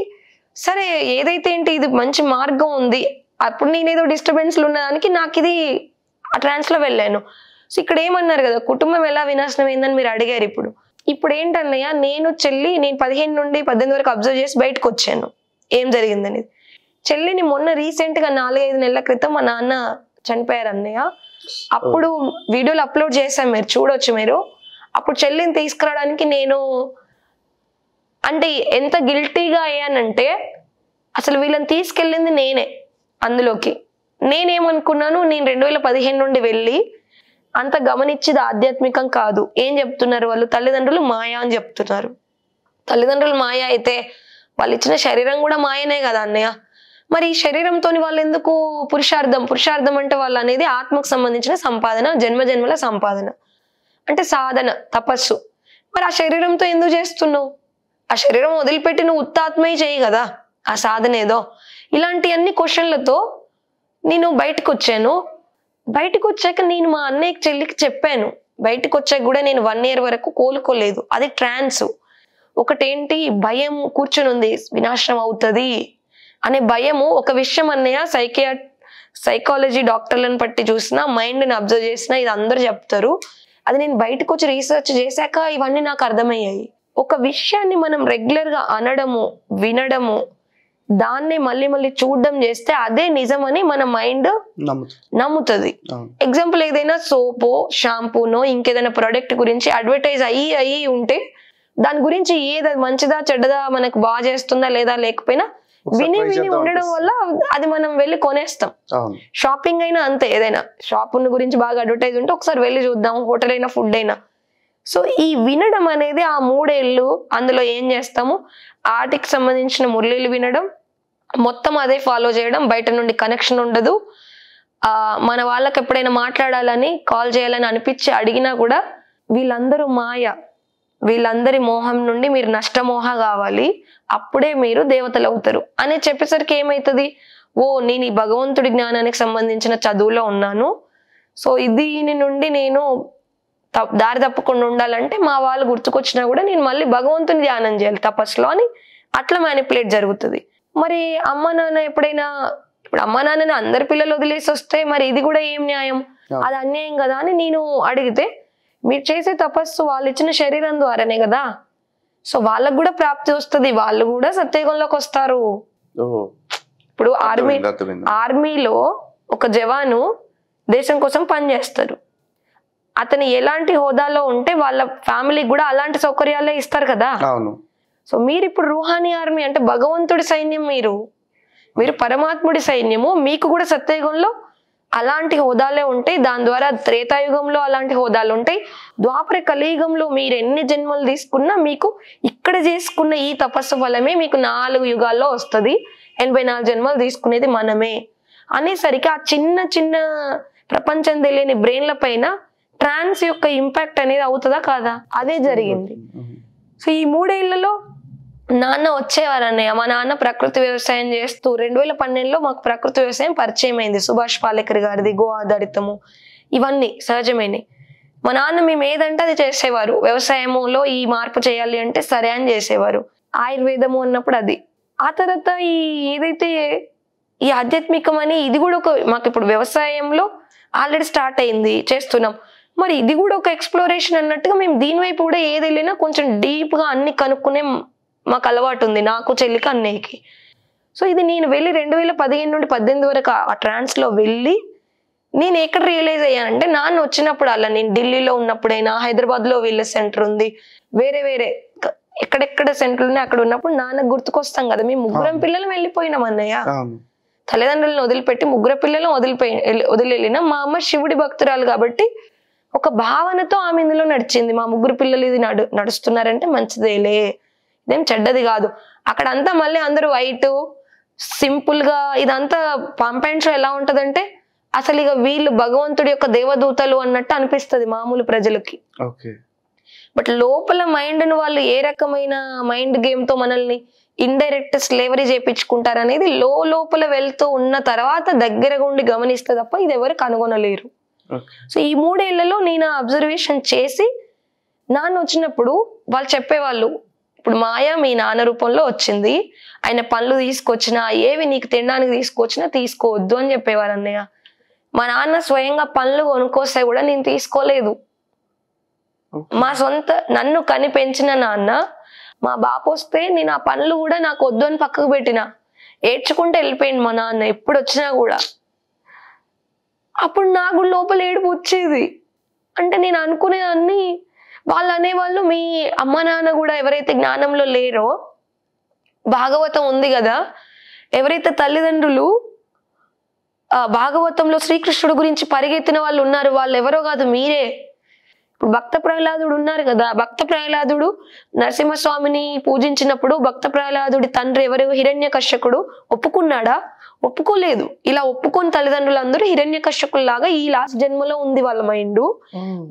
సరే ఏదైతే ఏంటి ఇది మంచి మార్గం ఉంది, అప్పుడు నేనేదో డిస్టర్బెన్స్లు ఉన్నదానికి నాకు ఇది ఆ ట్రాన్స్లో వెళ్ళాను. సో ఇక్కడ ఏమన్నారు కదా, కుటుంబం ఎలా వినాశనం అయిందని మీరు అడిగారు. ఇప్పుడు ఏంటన్నయ్య, నేను 15 నుండి 18 వరకు అబ్జర్వ్ చేసి బయటకు వచ్చాను ఏం జరిగిందనేది. చెల్లిని మొన్న రీసెంట్గా 4-5 నెలల క్రితం మా నాన్న చనిపోయారు అన్నయ్య. అప్పుడు వీడియోలు అప్లోడ్ చేశాం, మీరు చూడొచ్చు. మీరు అప్పుడు చెల్లిని తీసుకురావడానికి నేను అంటే ఎంత గిల్టీగా అయ్యానంటే, అసలు వీళ్ళని తీసుకెళ్ళింది నేనే. అందులోకి నేనేమనుకున్నాను, నేను 2015 నుండి వెళ్ళి అంత గమనించేది ఆధ్యాత్మికం కాదు. ఏం చెప్తున్నారు వాళ్ళు, తల్లిదండ్రులు మాయా అని చెప్తున్నారు. తల్లిదండ్రులు మాయ అయితే వాళ్ళు ఇచ్చిన శరీరం కూడా మాయనే కదా అన్నయ్య. మరి ఈ శరీరంతో వాళ్ళు ఎందుకు పురుషార్థం అంటే వాళ్ళు అనేది ఆత్మకు సంబంధించిన సంపాదన, జన్మల సంపాదన అంటే సాధన, తపస్సు. మరి ఆ శరీరంతో ఎందుకు చేస్తున్నావు? ఆ శరీరం వదిలిపెట్టి నువ్వు ఉత్తాత్మయ్య చేయి కదా ఆ సాధన ఏదో. ఇలాంటి అన్ని క్వశ్చన్లతో నేను బయటకు వచ్చాను. బయటకు వచ్చాక నేను మా అన్నయ్యకి చెల్లికి చెప్పాను. బయటకు వచ్చాక కూడా నేను 1 year వరకు కోలుకోలేదు. అది ట్రాన్స్. ఒకటేంటి భయం కూర్చొని ఉంది, వినాశనం అవుతుంది అనే భయము. ఒక విషయం అన్నయ్య, సైకాలజీ డాక్టర్లను బట్టి చూసినా, మైండ్ని అబ్జర్వ్ చేసినా ఇది అందరూ చెప్తారు. అది నేను బయటకు వచ్చి రీసెర్చ్ చేశాక ఇవన్నీ నాకు అర్థమయ్యాయి. ఒక విషయాన్ని మనం రెగ్యులర్గా అనడము, వినడము, దాన్ని మళ్ళీ మళ్ళీ చూడడం చేస్తే అదే నిజమని మన మైండ్ నమ్ముతుంది. ఎగ్జాంపుల్, ఏదైనా సోపో, షాంపూనో, ఇంకేదైనా ప్రొడక్ట్ గురించి అడ్వర్టైజ్ అయ్యి ఉంటే దాని గురించి ఏది మంచిదా చెడ్డదా, మనకు బాగా చేస్తుందా లేదా లేకపోయినా విని ఉండడం వల్ల అది మనం వెళ్ళి కొనేస్తాం. షాపింగ్ అయినా అంతే, ఏదైనా షాప్ గురించి బాగా అడ్వర్టైజ్ ఉంటే ఒకసారి వెళ్ళి చూద్దాం, హోటల్ అయినా ఫుడ్ అయినా. సో ఈ వినడం అనేది ఆ 3 ఏళ్ళు అందులో ఏం చేస్తాము, ఆర్ట్కి సంబంధించిన మురళీలు వినడం, మొత్తం అదే ఫాలో చేయడం, బయట నుండి కనెక్షన్ ఉండదు. మన వాళ్ళకి ఎప్పుడైనా మాట్లాడాలని, కాల్ చేయాలని అనిపించి అడిగినా కూడా వీళ్ళందరూ మాయ, వీళ్ళందరి మోహం నుండి మీరు నష్టమోహ కావాలి, అప్పుడే మీరు దేవతలు అవుతారు అని చెప్పేసరికి ఏమవుతుంది, ఓ నేను ఈ భగవంతుడి జ్ఞానానికి సంబంధించిన చదువులో ఉన్నాను, సో దీని నుండి నేను దారి తప్పకుండా ఉండాలంటే మా వాళ్ళు గుర్తుకొచ్చినా కూడా నేను మళ్ళీ భగవంతుని ధ్యానం చేయాలి తపస్సులో అని అట్లా మ్యానిపులేట్ జరుగుతుంది. మరి అమ్మ నాన్న ఎప్పుడైనా, ఇప్పుడు అమ్మ నాన్నని అందరి పిల్లలు వదిలేసి వస్తే మరి ఇది కూడా ఏం న్యాయం, అది అన్యాయం కదా అని నేను అడిగితే, మీరు చేసే తపస్సు వాళ్ళు ఇచ్చిన శరీరం ద్వారానే కదా, సో వాళ్ళకు కూడా ప్రాప్తి వస్తుంది, వాళ్ళు కూడా సత్యయుగంలోకి వస్తారు. ఇప్పుడు ఆర్మీలో ఒక జవాను దేశం కోసం పనిచేస్తారు, అతను ఎలాంటి హోదాలో ఉంటే వాళ్ళ ఫ్యామిలీకి కూడా అలాంటి సౌకర్యాలే ఇస్తారు కదా. సో మీరు ఇప్పుడు రూహానీ ఆర్మీ అంటే భగవంతుడి సైన్యం, మీరు పరమాత్ముడి సైన్యము, మీకు కూడా సత్యయుగంలో అలాంటి హోదాలే ఉంటాయి. దాని ద్వారా త్రేతాయుగంలో అలాంటి హోదాలు ఉంటాయి. ద్వాపర కలియుగంలో మీరు ఎన్ని జన్మలు తీసుకున్నా మీకు ఇక్కడ చేసుకున్న ఈ తపస్సు ఫలమే మీకు 4 యుగాల్లో వస్తుంది. 84 జన్మలు తీసుకునేది మనమే అనేసరికి ఆ చిన్న చిన్న ప్రపంచం తెలియని బ్రెయిన్ల పైన ట్రాన్స్ యొక్క ఇంపాక్ట్ అనేది అవుతుందా కాదా? అదే జరిగింది. సో ఈ 3 ఏళ్లలో నాన్న వచ్చేవారు అన్నయ్య. మా నాన్న ప్రకృతి వ్యవసాయం చేస్తూ 2012లో మాకు ప్రకృతి వ్యవసాయం పరిచయం అయింది. సుభాష్ పాలేకర్ గారిది గో ఆధారితము, ఇవన్నీ సహజమైనవి. మా నాన్న మేము ఏదంటే అది చేసేవారు. వ్యవసాయములో ఈ మార్పు చేయాలి అంటే సరే అని చేసేవారు. ఆయుర్వేదము అన్నప్పుడు అది. ఆ తర్వాత ఈ ఏదైతే ఈ ఆధ్యాత్మికం అని ఇది కూడా ఒక మాకు ఇప్పుడు వ్యవసాయంలో ఆల్రెడీ స్టార్ట్ అయింది, చేస్తున్నాం. మరి ఇది కూడా ఒక ఎక్స్ప్లోరేషన్ అన్నట్టుగా మేము దీనివైపు కూడా ఏది వెళ్ళినా కొంచెం డీప్గా అన్ని కనుక్కునే మాకు అలవాటు ఉంది, నాకు, చెల్లికి, అన్నయ్యకి. సో ఇది నేను వెళ్ళి 2015 నుండి 18 వరకు ఆ ట్రాన్స్లో వెళ్ళి నేను ఎక్కడ రియలైజ్ అయ్యానంటే, నాన్న వచ్చినప్పుడు అలా నేను ఢిల్లీలో ఉన్నప్పుడైనా, హైదరాబాద్లో వీళ్ళ సెంటర్ ఉంది, వేరే వేరే ఎక్కడెక్కడ సెంటర్ ఉన్నాయి అక్కడ ఉన్నప్పుడు నాన్నకు గుర్తుకొస్తాం కదా. మేము 3 పిల్లలు వెళ్ళిపోయినాం అన్నయ్య, తల్లిదండ్రులను వదిలిపెట్టి 3 పిల్లలు వదిలిపోయినా. మా అమ్మ శివుడి భక్తురాలు కాబట్టి ఒక భావనతో ఆమె ఇందులో నడిచింది. మా 3 పిల్లలు ఇది నడుస్తున్నారంటే మంచిదేలే, ఇదేం చెడ్డది కాదు. అక్కడ అంతా మళ్ళీ అందరూ వైట్ సింపుల్ గా ఇదంతా పంపైన్ షో ఎలా ఉంటదంటే అసలు ఇక వీళ్ళు భగవంతుడి యొక్క దేవదూతలు అన్నట్టు అనిపిస్తుంది మామూలు ప్రజలకి. బట్ లోపల మైండ్ ను వాళ్ళు ఏ రకమైన మైండ్ గేమ్ తో మనల్ని ఇండైరెక్ట్ స్లేవరీ చేయించుకుంటారు అనేది లోపల వెళ్తూ ఉన్న తర్వాత దగ్గరగా ఉండి గమనిస్తే తప్ప ఇది ఎవరు కనుగొనలేరు. సో ఈ 3 ఏళ్లలో నేను అబ్జర్వేషన్ చేసి నాన్న వచ్చినప్పుడు వాళ్ళు చెప్పేవాళ్ళు, ఇప్పుడు మాయ మీ నాన్న రూపంలో వచ్చింది, ఆయన పనులు తీసుకొచ్చినా ఏవి నీకు తినడానికి తీసుకొచ్చినా తీసుకోవద్దు అని చెప్పేవారు అన్నయ్య. మా నాన్న స్వయంగా పనులు కొనుక్కొస్తే కూడా నేను తీసుకోలేదు. మా సొంత నన్ను కని పెంచిన నాన్న మా బాపు వస్తే నేను ఆ పనులు కూడా నాకు వద్దు అని పక్కకు పెట్టిన, ఏడ్చుకుంటూ వెళ్ళిపోయింది మా నాన్న ఎప్పుడు వచ్చినా కూడా. అప్పుడు నాకు లోపల ఏడుపు వచ్చేది. అంటే నేను అనుకునేదాన్ని, వాళ్ళు అనేవాళ్ళు మీ అమ్మ నాన్న కూడా ఎవరైతే జ్ఞానంలో లేరో, భాగవతం ఉంది కదా, ఎవరైతే తల్లిదండ్రులు భాగవతంలో శ్రీకృష్ణుడు గురించి పరిగెత్తిన వాళ్ళు ఉన్నారు, వాళ్ళు ఎవరో కాదు మీరే. ఇప్పుడు భక్త ప్రహ్లాదుడు ఉన్నారు కదా, భక్త ప్రహ్లాదుడు నరసింహస్వామిని పూజించినప్పుడు భక్త ప్రహ్లాదుడి తండ్రి ఎవరు, హిరణ్యకశ్యకుడు, ఒప్పుకున్నాడా? ఒప్పుకోలేదు. ఇలా ఒప్పుకొని తల్లిదండ్రులందరూ హిరణ్యకశ్యకుల్లాగా ఈ లాస్ట్ జన్మలో ఉంది వాళ్ళ మైండ్,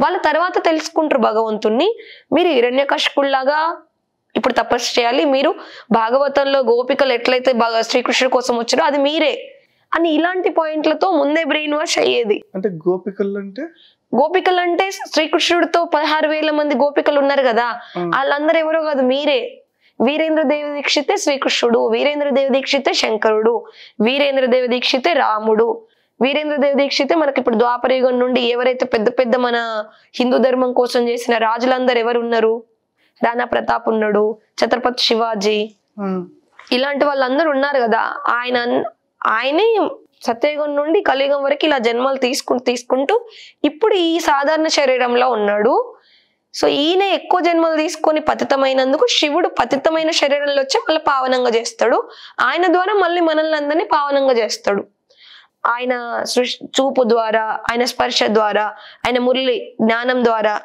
వాళ్ళ తర్వాత తెలుసుకుంటారు భగవంతుణ్ణి. మీరు హిరణ్యకశ్యకుల్లాగా ఇప్పుడు తపస్సు చేయాలి, మీరు భాగవతంలో గోపికలు ఎట్లయితే శ్రీకృష్ణుడి కోసం వచ్చారో అది మీరే అని ఇలాంటి పాయింట్లతో ముందే బ్రెయిన్ వాష్ అయ్యేది. అంటే గోపికలు అంటే శ్రీకృష్ణుడితో 16,000 మంది గోపికలు ఉన్నారు కదా, వాళ్ళందరూ ఎవరో కాదు మీరే. వీరేంద్ర దేవ దీక్షితే శ్రీకృష్ణుడు, వీరేంద్ర దేవ దీక్షితే శంకరుడు, వీరేంద్ర దేవ దీక్షితే రాముడు, వీరేంద్రదేవ్ దీక్షితే మనకి ఇప్పుడు ద్వాపరయుగం నుండి ఎవరైతే పెద్ద పెద్ద మన హిందూ ధర్మం కోసం చేసిన రాజులందరూ ఎవరు ఉన్నారు? రాణా ప్రతాప్ ఉన్నాడు, ఛత్రపతి శివాజీ, ఇలాంటి వాళ్ళందరూ ఉన్నారు కదా. ఆయనే సత్యయుగం నుండి కలియుగం వరకు ఇలా జన్మలు తీసుకుంటూ ఇప్పుడు ఈ సాధారణ శరీరంలో ఉన్నాడు. సో ఈయన ఎక్కువ జన్మలు తీసుకొని పతితమైనందుకు శివుడు పతితమైన శరీరంలో వచ్చి మళ్ళీ పావనంగా చేస్తాడు. ఆయన ద్వారా మళ్ళీ మనల్ని అందరినీ పావనంగా చేస్తాడు. ఆయన చూపు ద్వారా, ఆయన స్పర్శ ద్వారా, ఆయన మురళి జ్ఞానం ద్వారా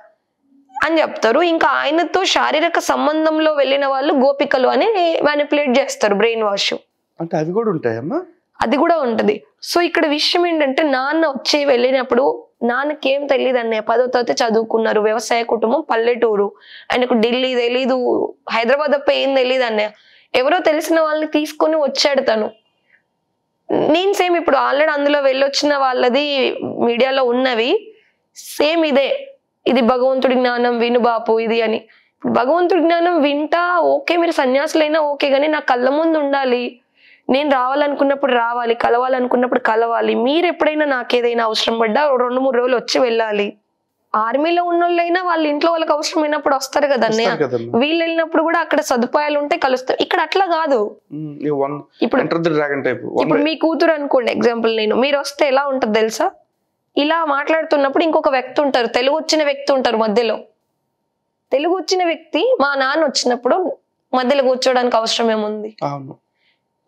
అని చెప్తారు. ఇంకా ఆయనతో శారీరక సంబంధంలో వెళ్ళిన వాళ్ళు గోపికలు అని మ్యానిపులేట్ చేస్తారు, బ్రెయిన్ వాష్. అంటే అవి కూడా ఉంటాయమ్మా? అది కూడా ఉంటది. సో ఇక్కడ విషయం ఏంటంటే నాన్న వచ్చి వెళ్ళినప్పుడు నాన్నకేం తెలియదు అన్నయ్య, 10వ తరగతి చదువుకున్నారు, వ్యవసాయ కుటుంబం, పల్లెటూరు, ఆయనకు ఢిల్లీ తెలీదు, హైదరాబాద్ తప్ప ఏం తెలియదు అన్నయ్య. ఎవరో తెలిసిన వాళ్ళని తీసుకొని వచ్చాడు తను. నేను సేమ్ ఇప్పుడు ఆల్రెడీ అందులో వెళ్ళొచ్చిన వాళ్ళది మీడియాలో ఉన్నవి సేమ్ ఇదే, ఇది భగవంతుడి జ్ఞానం విను బాపు ఇది అని. భగవంతుడి జ్ఞానం వింటా ఓకే, మీరు సన్యాసులైనా ఓకే, కానీ నా కళ్ళ ముందు ఉండాలి, నేను రావాలనుకున్నప్పుడు రావాలి, కలవాలనుకున్నప్పుడు కలవాలి. మీరు ఎప్పుడైనా నాకేదైనా అవసరం పడ్డా 2-3 రోజులు వచ్చి వెళ్ళాలి. ఆర్మీలో ఉన్నోళ్ళైనా వాళ్ళ ఇంట్లో వాళ్ళకి అవసరమైనప్పుడు వస్తారు కదా అన్నయ్య. వీళ్ళు వెళ్ళినప్పుడు కూడా అక్కడ సదుపాయాలు ఉంటే కలుస్తారు. ఇక్కడ అట్లా కాదు. ఇప్పుడు మీ కూతురు అనుకోండి ఎగ్జాంపుల్, మీరు వస్తే ఎలా ఉంటది తెలుసా? ఇలా మాట్లాడుతున్నప్పుడు ఇంకొక వ్యక్తి ఉంటారు, తెలుగు వచ్చిన వ్యక్తి ఉంటారు మధ్యలో. తెలుగు వచ్చిన వ్యక్తి మా నాన్న వచ్చినప్పుడు మధ్యలో కూర్చోడానికి అవసరం ఏముంది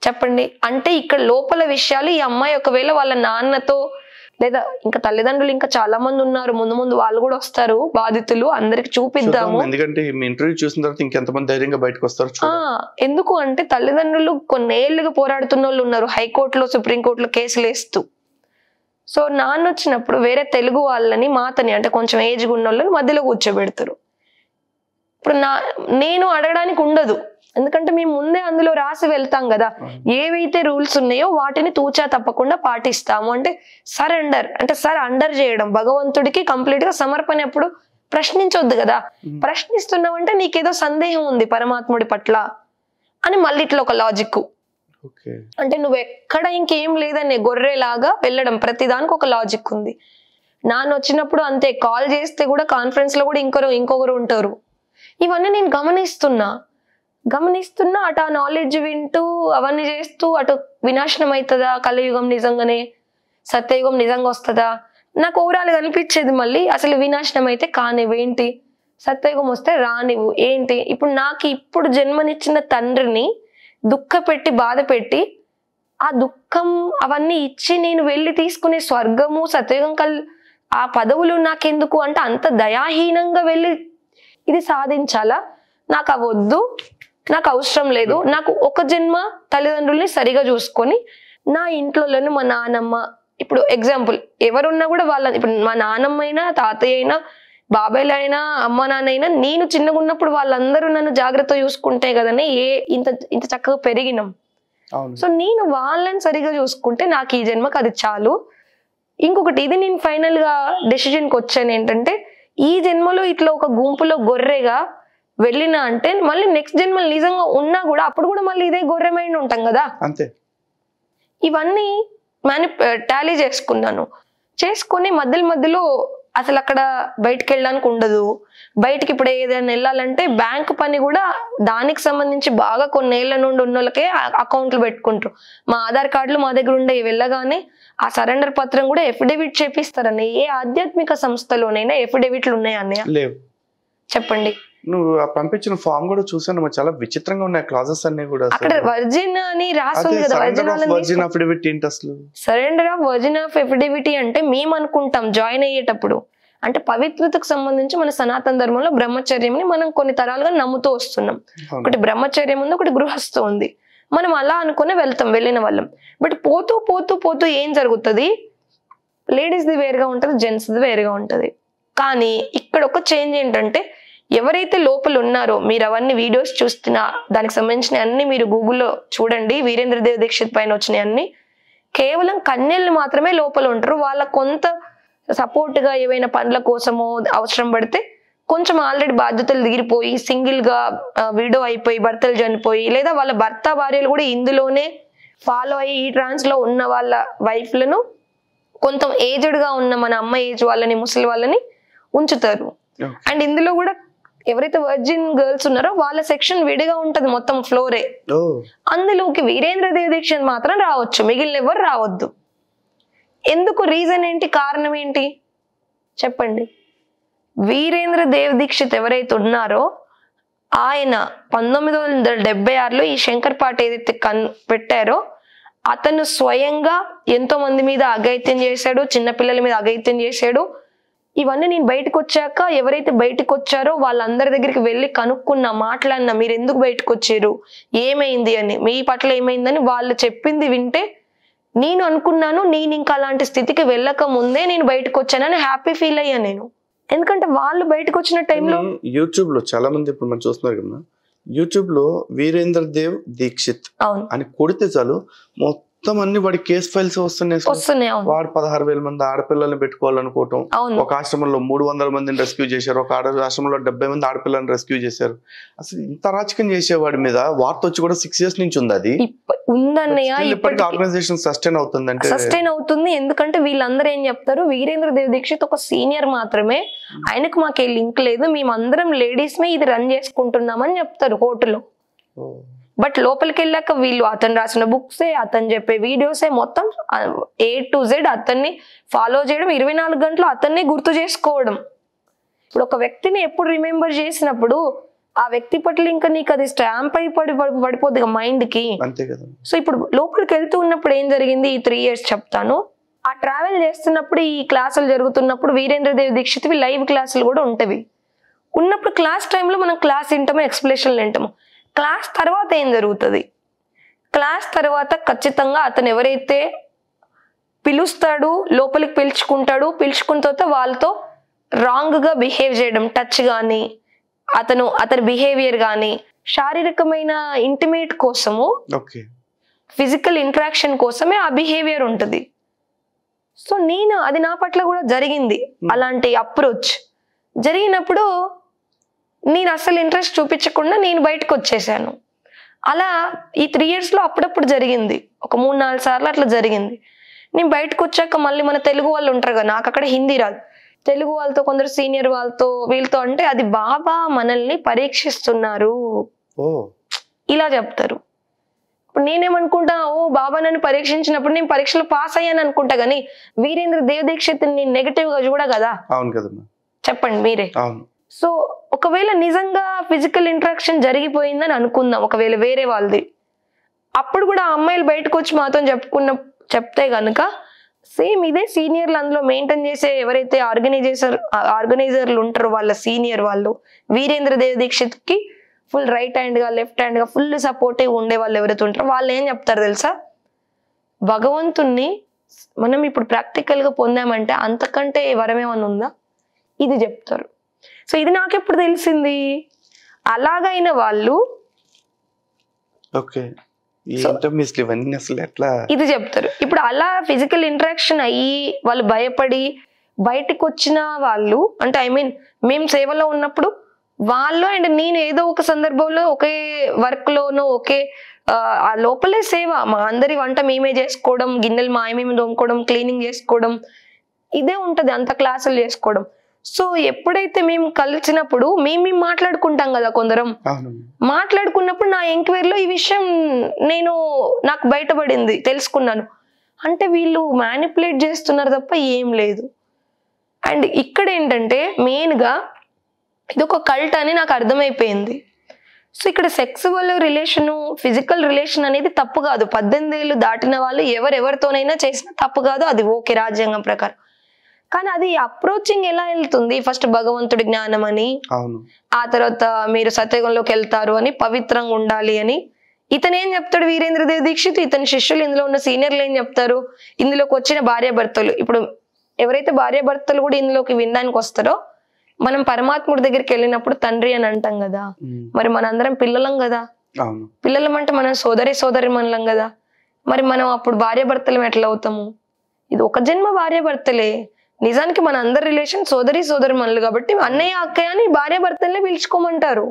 చెప్పండి? అంటే ఇక్కడ లోపల విషయాలు ఈ అమ్మాయి ఒకవేళ వాళ్ళ నాన్నతో లేదా ఇంకా తల్లిదండ్రులు ఇంకా చాలా మంది ఉన్నారు, ముందు ముందు వాళ్ళు కూడా వస్తారు బాధితులు, అందరికి చూపిద్దాము. ఎందుకంటే మీ ఇంటర్వ్యూ చూసిన తర్వాత ఇంకెంతమంది ధైర్యంగా బయటకు వస్తారు. ఎందుకు అంటే తల్లిదండ్రులు కొన్నేళ్లుగా పోరాడుతున్న వాళ్ళు ఉన్నారు, హైకోర్టులో సుప్రీంకోర్టులో కేసులు వేస్తూ. సో నాన్న వచ్చినప్పుడు వేరే తెలుగు వాళ్ళని మాతని అంటే కొంచెం ఏజ్ ఉన్న వాళ్ళని మధ్యలో కూర్చోబెడతారు. ఇప్పుడు నేను అడగడానికి ఉండదు, ఎందుకంటే మేము ముందే అందులో రాసి వెళ్తాం కదా, ఏవైతే రూల్స్ ఉన్నాయో వాటిని తూచా తప్పకుండా పాటిస్తాము. అంటే సరెండర్ అంటే అండర్ చేయడం, భగవంతుడికి కంప్లీట్ గా సమర్పణ. ఎప్పుడు ప్రశ్నించొద్దు కదా, ప్రశ్నిస్తున్నావంటే నీకేదో సందేహం ఉంది పరమాత్ముడి పట్ల అని మళ్ళీ ఇట్లా ఒక లాజిక్. అంటే నువ్వు ఎక్కడ ఇంకేం లేదని గొర్రెలాగా వెళ్ళడం, ప్రతిదానికి ఒక లాజిక్ ఉంది. నాన్న వచ్చినప్పుడు అంతే, కాల్ చేస్తే కూడా కాన్ఫరెన్స్ లో కూడా ఇంకొకరు ఉంటారు. ఇవన్నీ నేను గమనిస్తున్నా అటు ఆ నాలెడ్జ్ వింటూ అవన్నీ చేస్తూ అటు వినాశనం అవుతుందా కలియుగం, నిజంగానే సత్యయుగం నిజంగా వస్తుందా? నాకు ఓవరాల్ గా అనిపించేది మళ్ళీ అసలు వినాశనం అయితే కానివ్వు, ఏంటి సత్యయుగం వస్తే రానివ్వు, ఏంటి ఇప్పుడు నాకు ఇప్పుడు జన్మనిచ్చిన తండ్రిని దుఃఖ పెట్టి బాధ పెట్టి ఆ దుఃఖం అవన్నీ ఇచ్చి నేను వెళ్ళి తీసుకునే స్వర్గము సత్యయుగం ఆ పదవులు నాకెందుకు అంటే అంత దయాహీనంగా వెళ్ళి ఇది సాధించాలా? నాకు అవొద్దు, నాకు అవసరం లేదు. నాకు ఒక జన్మ తల్లిదండ్రుల్ని సరిగా చూసుకొని నా ఇంట్లోనే మా నాన్నమ్మ, ఇప్పుడు ఎగ్జాంపుల్ ఎవరున్నా కూడా వాళ్ళ, ఇప్పుడు మా నాన్నమ్మ అయినా తాతయ్య అయినా బాబాయ్లు అయినా అమ్మ నాన్న అయినా, నేను చిన్నగా ఉన్నప్పుడు వాళ్ళందరూ నన్ను జాగ్రత్త చూసుకుంటే కదనే ఇంత చక్కగా పెరిగినాం. సో నేను వాళ్ళని సరిగా చూసుకుంటే నాకు ఈ జన్మకు అది చాలు. ఇంకొకటి ఇది నేను ఫైనల్ గా డెసిజన్కి వచ్చాను ఏంటంటే, ఈ జన్మలో ఇట్లా ఒక గుంపులో గొర్రెగా వెళ్ళినా అంటే మళ్ళీ నెక్స్ట్ జన్మలు నిజంగా ఉన్నా కూడా అప్పుడు కూడా మళ్ళీ ఇదే గొర్రె మైండ్ ఉంటాం కదా. అంతే. ఇవన్నీ టాలీ చేసుకొని మధ్యలో అసలు అక్కడ బయటకు వెళ్ళడానికి ఉండదు. బయటకి ఇప్పుడు ఏదైనా వెళ్ళాలంటే బ్యాంకు పని కూడా దానికి సంబంధించి బాగా కొన్నేళ్ల నుండి ఉన్న వాళ్ళకే అకౌంట్లు పెట్టుకుంటారు. మా ఆధార్ కార్డులు మా దగ్గర ఉండే వెళ్ళగానే ఆ సరెండర్ పత్రం కూడా ఎఫిడేవిట్ చేపిస్తారని. ఏ ఆధ్యాత్మిక సంస్థలోనైనా ఎఫిడేవిట్లు ఉన్నాయా అన్నయ్య? చెప్పండి. నువ్వు పంపించిన ఫామ్ కూడా చూసాను, చాలా విచిత్రంగా ఉన్నాయి క్లాజెస్ అన్ని కూడా. అక్కడ వర్జిన్ అని రాస్తుంది కదా, వర్జిన్ అఫిడవిట్ ఏంటి అసలు? సరెండర్ ఆఫ్ వర్జిన్ ఆఫ్ ఎఫిడవిటీ అంటే మేము అనుకుంటాం జాయిన్ అయ్యేటప్పుడు అంటే పవిత్రతకు సంబంధించి మన సనాతన ధర్మంలో బ్రహ్మచర్యంని మనం కొన్ని తరాలుగా నమ్ముతూ వస్తున్నాం. ఒకటి బ్రహ్మచర్యం ఉంది, ఒకటి గృహస్థ ఉంది. మనం అలా అనుకునే వెళ్తాం, వెళ్ళిన వాళ్ళం. బట్ పోతూ ఏం జరుగుతుంది, లేడీస్ది వేరుగా ఉంటుంది, జెంట్స్ది వేరుగా ఉంటుంది. కానీ ఇక్కడ ఒక చేంజ్ ఏంటంటే, ఎవరైతే లోపల ఉన్నారో మీరు అవన్నీ వీడియోస్ చూస్తున్నా దానికి సంబంధించిన అన్ని మీరు గూగుల్లో చూడండి, వీరేంద్రదేవ్ దీక్షిత్ పైన వచ్చినాయి అన్ని, కేవలం కన్యలు మాత్రమే లోపల ఉంటారు. వాళ్ళ కొంత సపోర్ట్ గా ఏవైనా పనుల కోసమో అవసరం పడితే కొంచెం ఆల్రెడీ బాధ్యతలు దిగిరిపోయి సింగిల్ గా విడో అయిపోయి భర్తలు చనిపోయి, లేదా వాళ్ళ భర్త భార్యలు కూడా ఇందులోనే ఫాలో అయ్యి ఈ ట్రాన్స్ లో ఉన్న వాళ్ళ వైఫ్లను కొంత ఏజ్డ్ గా ఉన్న మన అమ్మ ఏజ్ వాళ్ళని ముసలి వాళ్ళని ఉంచుతారు. అండ్ ఇందులో కూడా ఎవరైతే వర్జిన్ గర్ల్స్ ఉన్నారో వాళ్ళ సెక్షన్ విడిగా ఉంటది, మొత్తం ఫ్లోరే. అందులోకి వీరేంద్ర దేవ్ దీక్షిత్ మాత్రం రావచ్చు, మిగిలిన ఎవరు రావద్దు. ఎందుకు? రీజన్ ఏంటి? కారణం ఏంటి చెప్పండి. వీరేంద్ర దేవ్ దీక్షిత్ ఎవరైతే ఉన్నారో ఆయన 1976లో ఈ శంకర్ పాట ఏదైతే పెట్టారో అతను స్వయంగా ఎంతో మంది మీద అఘాయిత్యం చేశాడు, చిన్నపిల్లల మీద అఘాయిత్యం చేశాడు. ఇవన్నీ నేను బయటకు వచ్చాక ఎవరైతే బయటకు వచ్చారో వాళ్ళందరి దగ్గరికి వెళ్ళి కనుక్కున్నా, మాట్లాడినా, మీరు ఎందుకు బయటకు వచ్చారు, ఏమైంది అని, మీ పట్ల ఏమైందని వాళ్ళు చెప్పింది వింటే నేను అనుకున్నాను నేను ఇంకా అలాంటి స్థితికి వెళ్ళక ముందే నేను బయటకు వచ్చానని హ్యాపీ ఫీల్ అయ్యాను నేను. ఎందుకంటే వాళ్ళు బయటకు వచ్చిన టైంలో యూట్యూబ్ లో చాలా మంది ఇప్పుడు మనం చూస్తున్నారు కదా, యూట్యూబ్ లో వీరేంద్ర దేవ్ దీక్షిత్ అని కొడితే చాలు మొత్తం అన్ని వాడి కేసు ఫైల్స్ వస్తున్నాయి. వాడు 16,000 మంది ఆడపిల్లల్ని పెట్టుకోవాలనుకోవటం, ఒక ఆశ్రమంలో 300 మందిని రెస్క్యూ చేశారు, ఒక ఆశ్రమంలో 70 మంది ఆడపిల్లల్ని రెస్క్యూ చేశారు. అసలు ఇంత రాజకీయం చేసేవాడి మీద వార్త వచ్చి కూడా 6 years నుంచి ఉంది. అది ఉందన్నయ్య, ఇప్పటికీ ఆర్గనైజేషన్ సస్టైన్ అవుతుంది అంటే సస్టైన్ అవుతుంది. ఎందుకంటే వీళ్ళందరూ ఏం చెప్తారు, వీరేంద్ర దేవ్ దీక్షిత్ ఒక సీనియర్ మాత్రమే, ఆయనకు మాకే లింక్ లేదు, మేమందరం లేడీస్ మే ఇది రన్ చేసుకుంటున్నామని చెప్తారు కోర్టులో. బట్ లోపలికి వెళ్ళాక వీళ్ళు అతను రాసిన బుక్సే, అతను చెప్పే వీడియోసే మొత్తం A to Z అతన్ని ఫాలో చేయడం, 24 గంటలు అతన్ని గుర్తు చేసుకోవడం. ఇప్పుడు ఒక వ్యక్తిని ఎప్పుడు రిమెంబర్ చేసినప్పుడు ఆ వ్యక్తి పట్ల ఇంకా నీకు అది స్టాంప్ అయి పడిపోద్ది మైండ్ కి. సో ఇప్పుడు లోపలికి వెళ్తూ ఉన్నప్పుడు ఏం జరిగింది ఈ 3 years చెప్తాను. ఆ ట్రావెల్ చేస్తున్నప్పుడు ఈ క్లాసులు జరుగుతున్నప్పుడు వీరేంద్ర దేవ్ దీక్షిత్ లైవ్ క్లాసులు కూడా ఉంటవి. ఉన్నప్పుడు క్లాస్ టైంలో మనం క్లాస్ వింటాము, ఎక్స్ప్లెనేషన్లు వింటాము. క్లాస్ తర్వాత ఏం జరుగుతుంది? క్లాస్ తర్వాత ఖచ్చితంగా అతను ఎవరైతే పిలుస్తాడు, లోపలికి పిలుచుకున్న తర్వాత వాళ్ళతో రాంగ్ గా బిహేవ్ చేయడం, టచ్ కానీ అతని బిహేవియర్ కానీ, శారీరకమైన ఇంటిమేట్ కోసము, ఫిజికల్ ఇంటరాక్షన్ కోసమే ఆ బిహేవియర్ ఉంటుంది. సో అది నా పట్ల కూడా జరిగింది. అలాంటి అప్రోచ్ జరిగినప్పుడు నేను అసలు ఇంట్రెస్ట్ చూపించకుండా నేను బయటకు వచ్చేసాను. అలా ఈ 3 years లో అప్పుడప్పుడు జరిగింది, ఒక 3-4 సార్లు అట్లా జరిగింది. నేను బయటకు వచ్చాక మళ్ళీ మన తెలుగు వాళ్ళు ఉంటారు కదా, నాకు అక్కడ హిందీ రాదు, తెలుగు వాళ్ళతో కొందరు సీనియర్ వాళ్ళతో వీళ్ళతో అంటే అది బాబా మనల్ని పరీక్షిస్తున్నారు ఇలా చెప్తారు. ఇప్పుడు నేనేమనుకుంటా, బాబా నన్ను పరీక్షించినప్పుడు నేను పరీక్షలో పాస్ అయ్యాను అనుకుంటా, కానీ వీరేంద్ర దేవ్ దీక్షిత్ నేను నెగటివ్ గా చూడ కదా. చెప్పండి మీరే. సో ఒకవేళ నిజంగా ఫిజికల్ ఇంటరాక్షన్ జరిగిపోయిందని అనుకుందాం, ఒకవేళ వేరే వాళ్ళది, అప్పుడు కూడా ఆ అమ్మాయిలు బయటకు వచ్చి మాతో చెప్తే గనుక సేమ్ ఇదే సీనియర్లు అందులో మెయింటైన్ చేసే ఎవరైతే ఆర్గనైజర్లు ఉంటారో వాళ్ళ సీనియర్ వాళ్ళు వీరేంద్ర దేవ్ దీక్షిత్ కి ఫుల్ రైట్ హ్యాండ్ గా లెఫ్ట్ హ్యాండ్ గా ఫుల్ సపోర్టివ్ ఉండే వాళ్ళు ఎవరైతే ఉంటారో వాళ్ళు ఏం చెప్తారు తెలుసా, భగవంతుణ్ణి మనం ఇప్పుడు ప్రాక్టికల్ గా పొందామంటే అంతకంటే వరమేమన్నా ఉందా, ఇది చెప్తారు. సో ఇది నాకెప్పుడు తెలిసింది, అలాగైన వాళ్ళు ఇది చెప్తారు. ఇప్పుడు అలా ఫిజికల్ ఇంటరాక్షన్ అయ్యి వాళ్ళు భయపడి బయటకు వచ్చిన వాళ్ళు అంటే మేము సేవలో ఉన్నప్పుడు వాళ్ళు అండ్ నేను ఏదో ఒక సందర్భంలో ఒకే వర్క్ లోనో ఒకే ఆ లోపలే సేవ, మా అందరి వంట మేమే చేసుకోవడం, గిన్నెలు మేమే తోముకోవడం, క్లీనింగ్ చేసుకోవడం, ఇదే ఉంటది, అంత క్లాసులు చేసుకోవడం. సో ఎప్పుడైతే మేము కలిసినప్పుడు మేము మాట్లాడుకుంటాం కదా, కొందరం మాట్లాడుకున్నప్పుడు నా ఎంక్వైరీలో ఈ విషయం నాకు బయటపడింది, తెలుసుకున్నాను. అంటే వీళ్ళు మ్యానిపులేట్ చేస్తున్నారు తప్ప ఏం లేదు. అండ్ ఇక్కడ ఏంటంటే మెయిన్ గా ఇది ఒక కల్ట్ అని నాకు అర్థమైపోయింది. సో ఇక్కడ సెక్సువల్ రిలేషన్, ఫిజికల్ రిలేషన్ అనేది తప్పు కాదు. 18 ఏళ్ళు దాటిన వాళ్ళు ఎవరెవరితోనైనా చేసినా తప్పు కాదు, అది ఓకే రాజ్యాంగం ప్రకారం. కానీ అది అప్రోచింగ్ ఎలా వెళ్తుంది, ఫస్ట్ భగవంతుడి జ్ఞానం అని, ఆ తర్వాత మీరు సత్యయుగంలోకి వెళ్తారు అని, పవిత్రంగా ఉండాలి అని. ఇతను ఏం చెప్తాడు వీరేంద్ర దేవ్ దీక్షిత్, ఇతని శిష్యులు ఇందులో ఉన్న సీనియర్లు ఏం చెప్తారు, ఇందులోకి వచ్చిన భార్యాభర్తలు, ఇప్పుడు ఎవరైతే భార్యాభర్తలు కూడా ఇందులోకి వినడానికి వస్తారో, మనం పరమాత్ముడి దగ్గరికి వెళ్ళినప్పుడు తండ్రి అని అంటాం కదా, మరి మనందరం పిల్లలం కదా, పిల్లలం అంటే మనం సోదరి మనలం కదా, మరి మనం అప్పుడు భార్యాభర్తలం ఎట్లా అవుతాము? ఇది ఒక జన్మ భార్యాభర్తలే, నిజానికి మన అందరి రిలేషన్ సోదరి మనలు కాబట్టి అన్నయ్య అక్కయ్య అని భార్యాభర్తలనే పిలుచుకోమంటారు.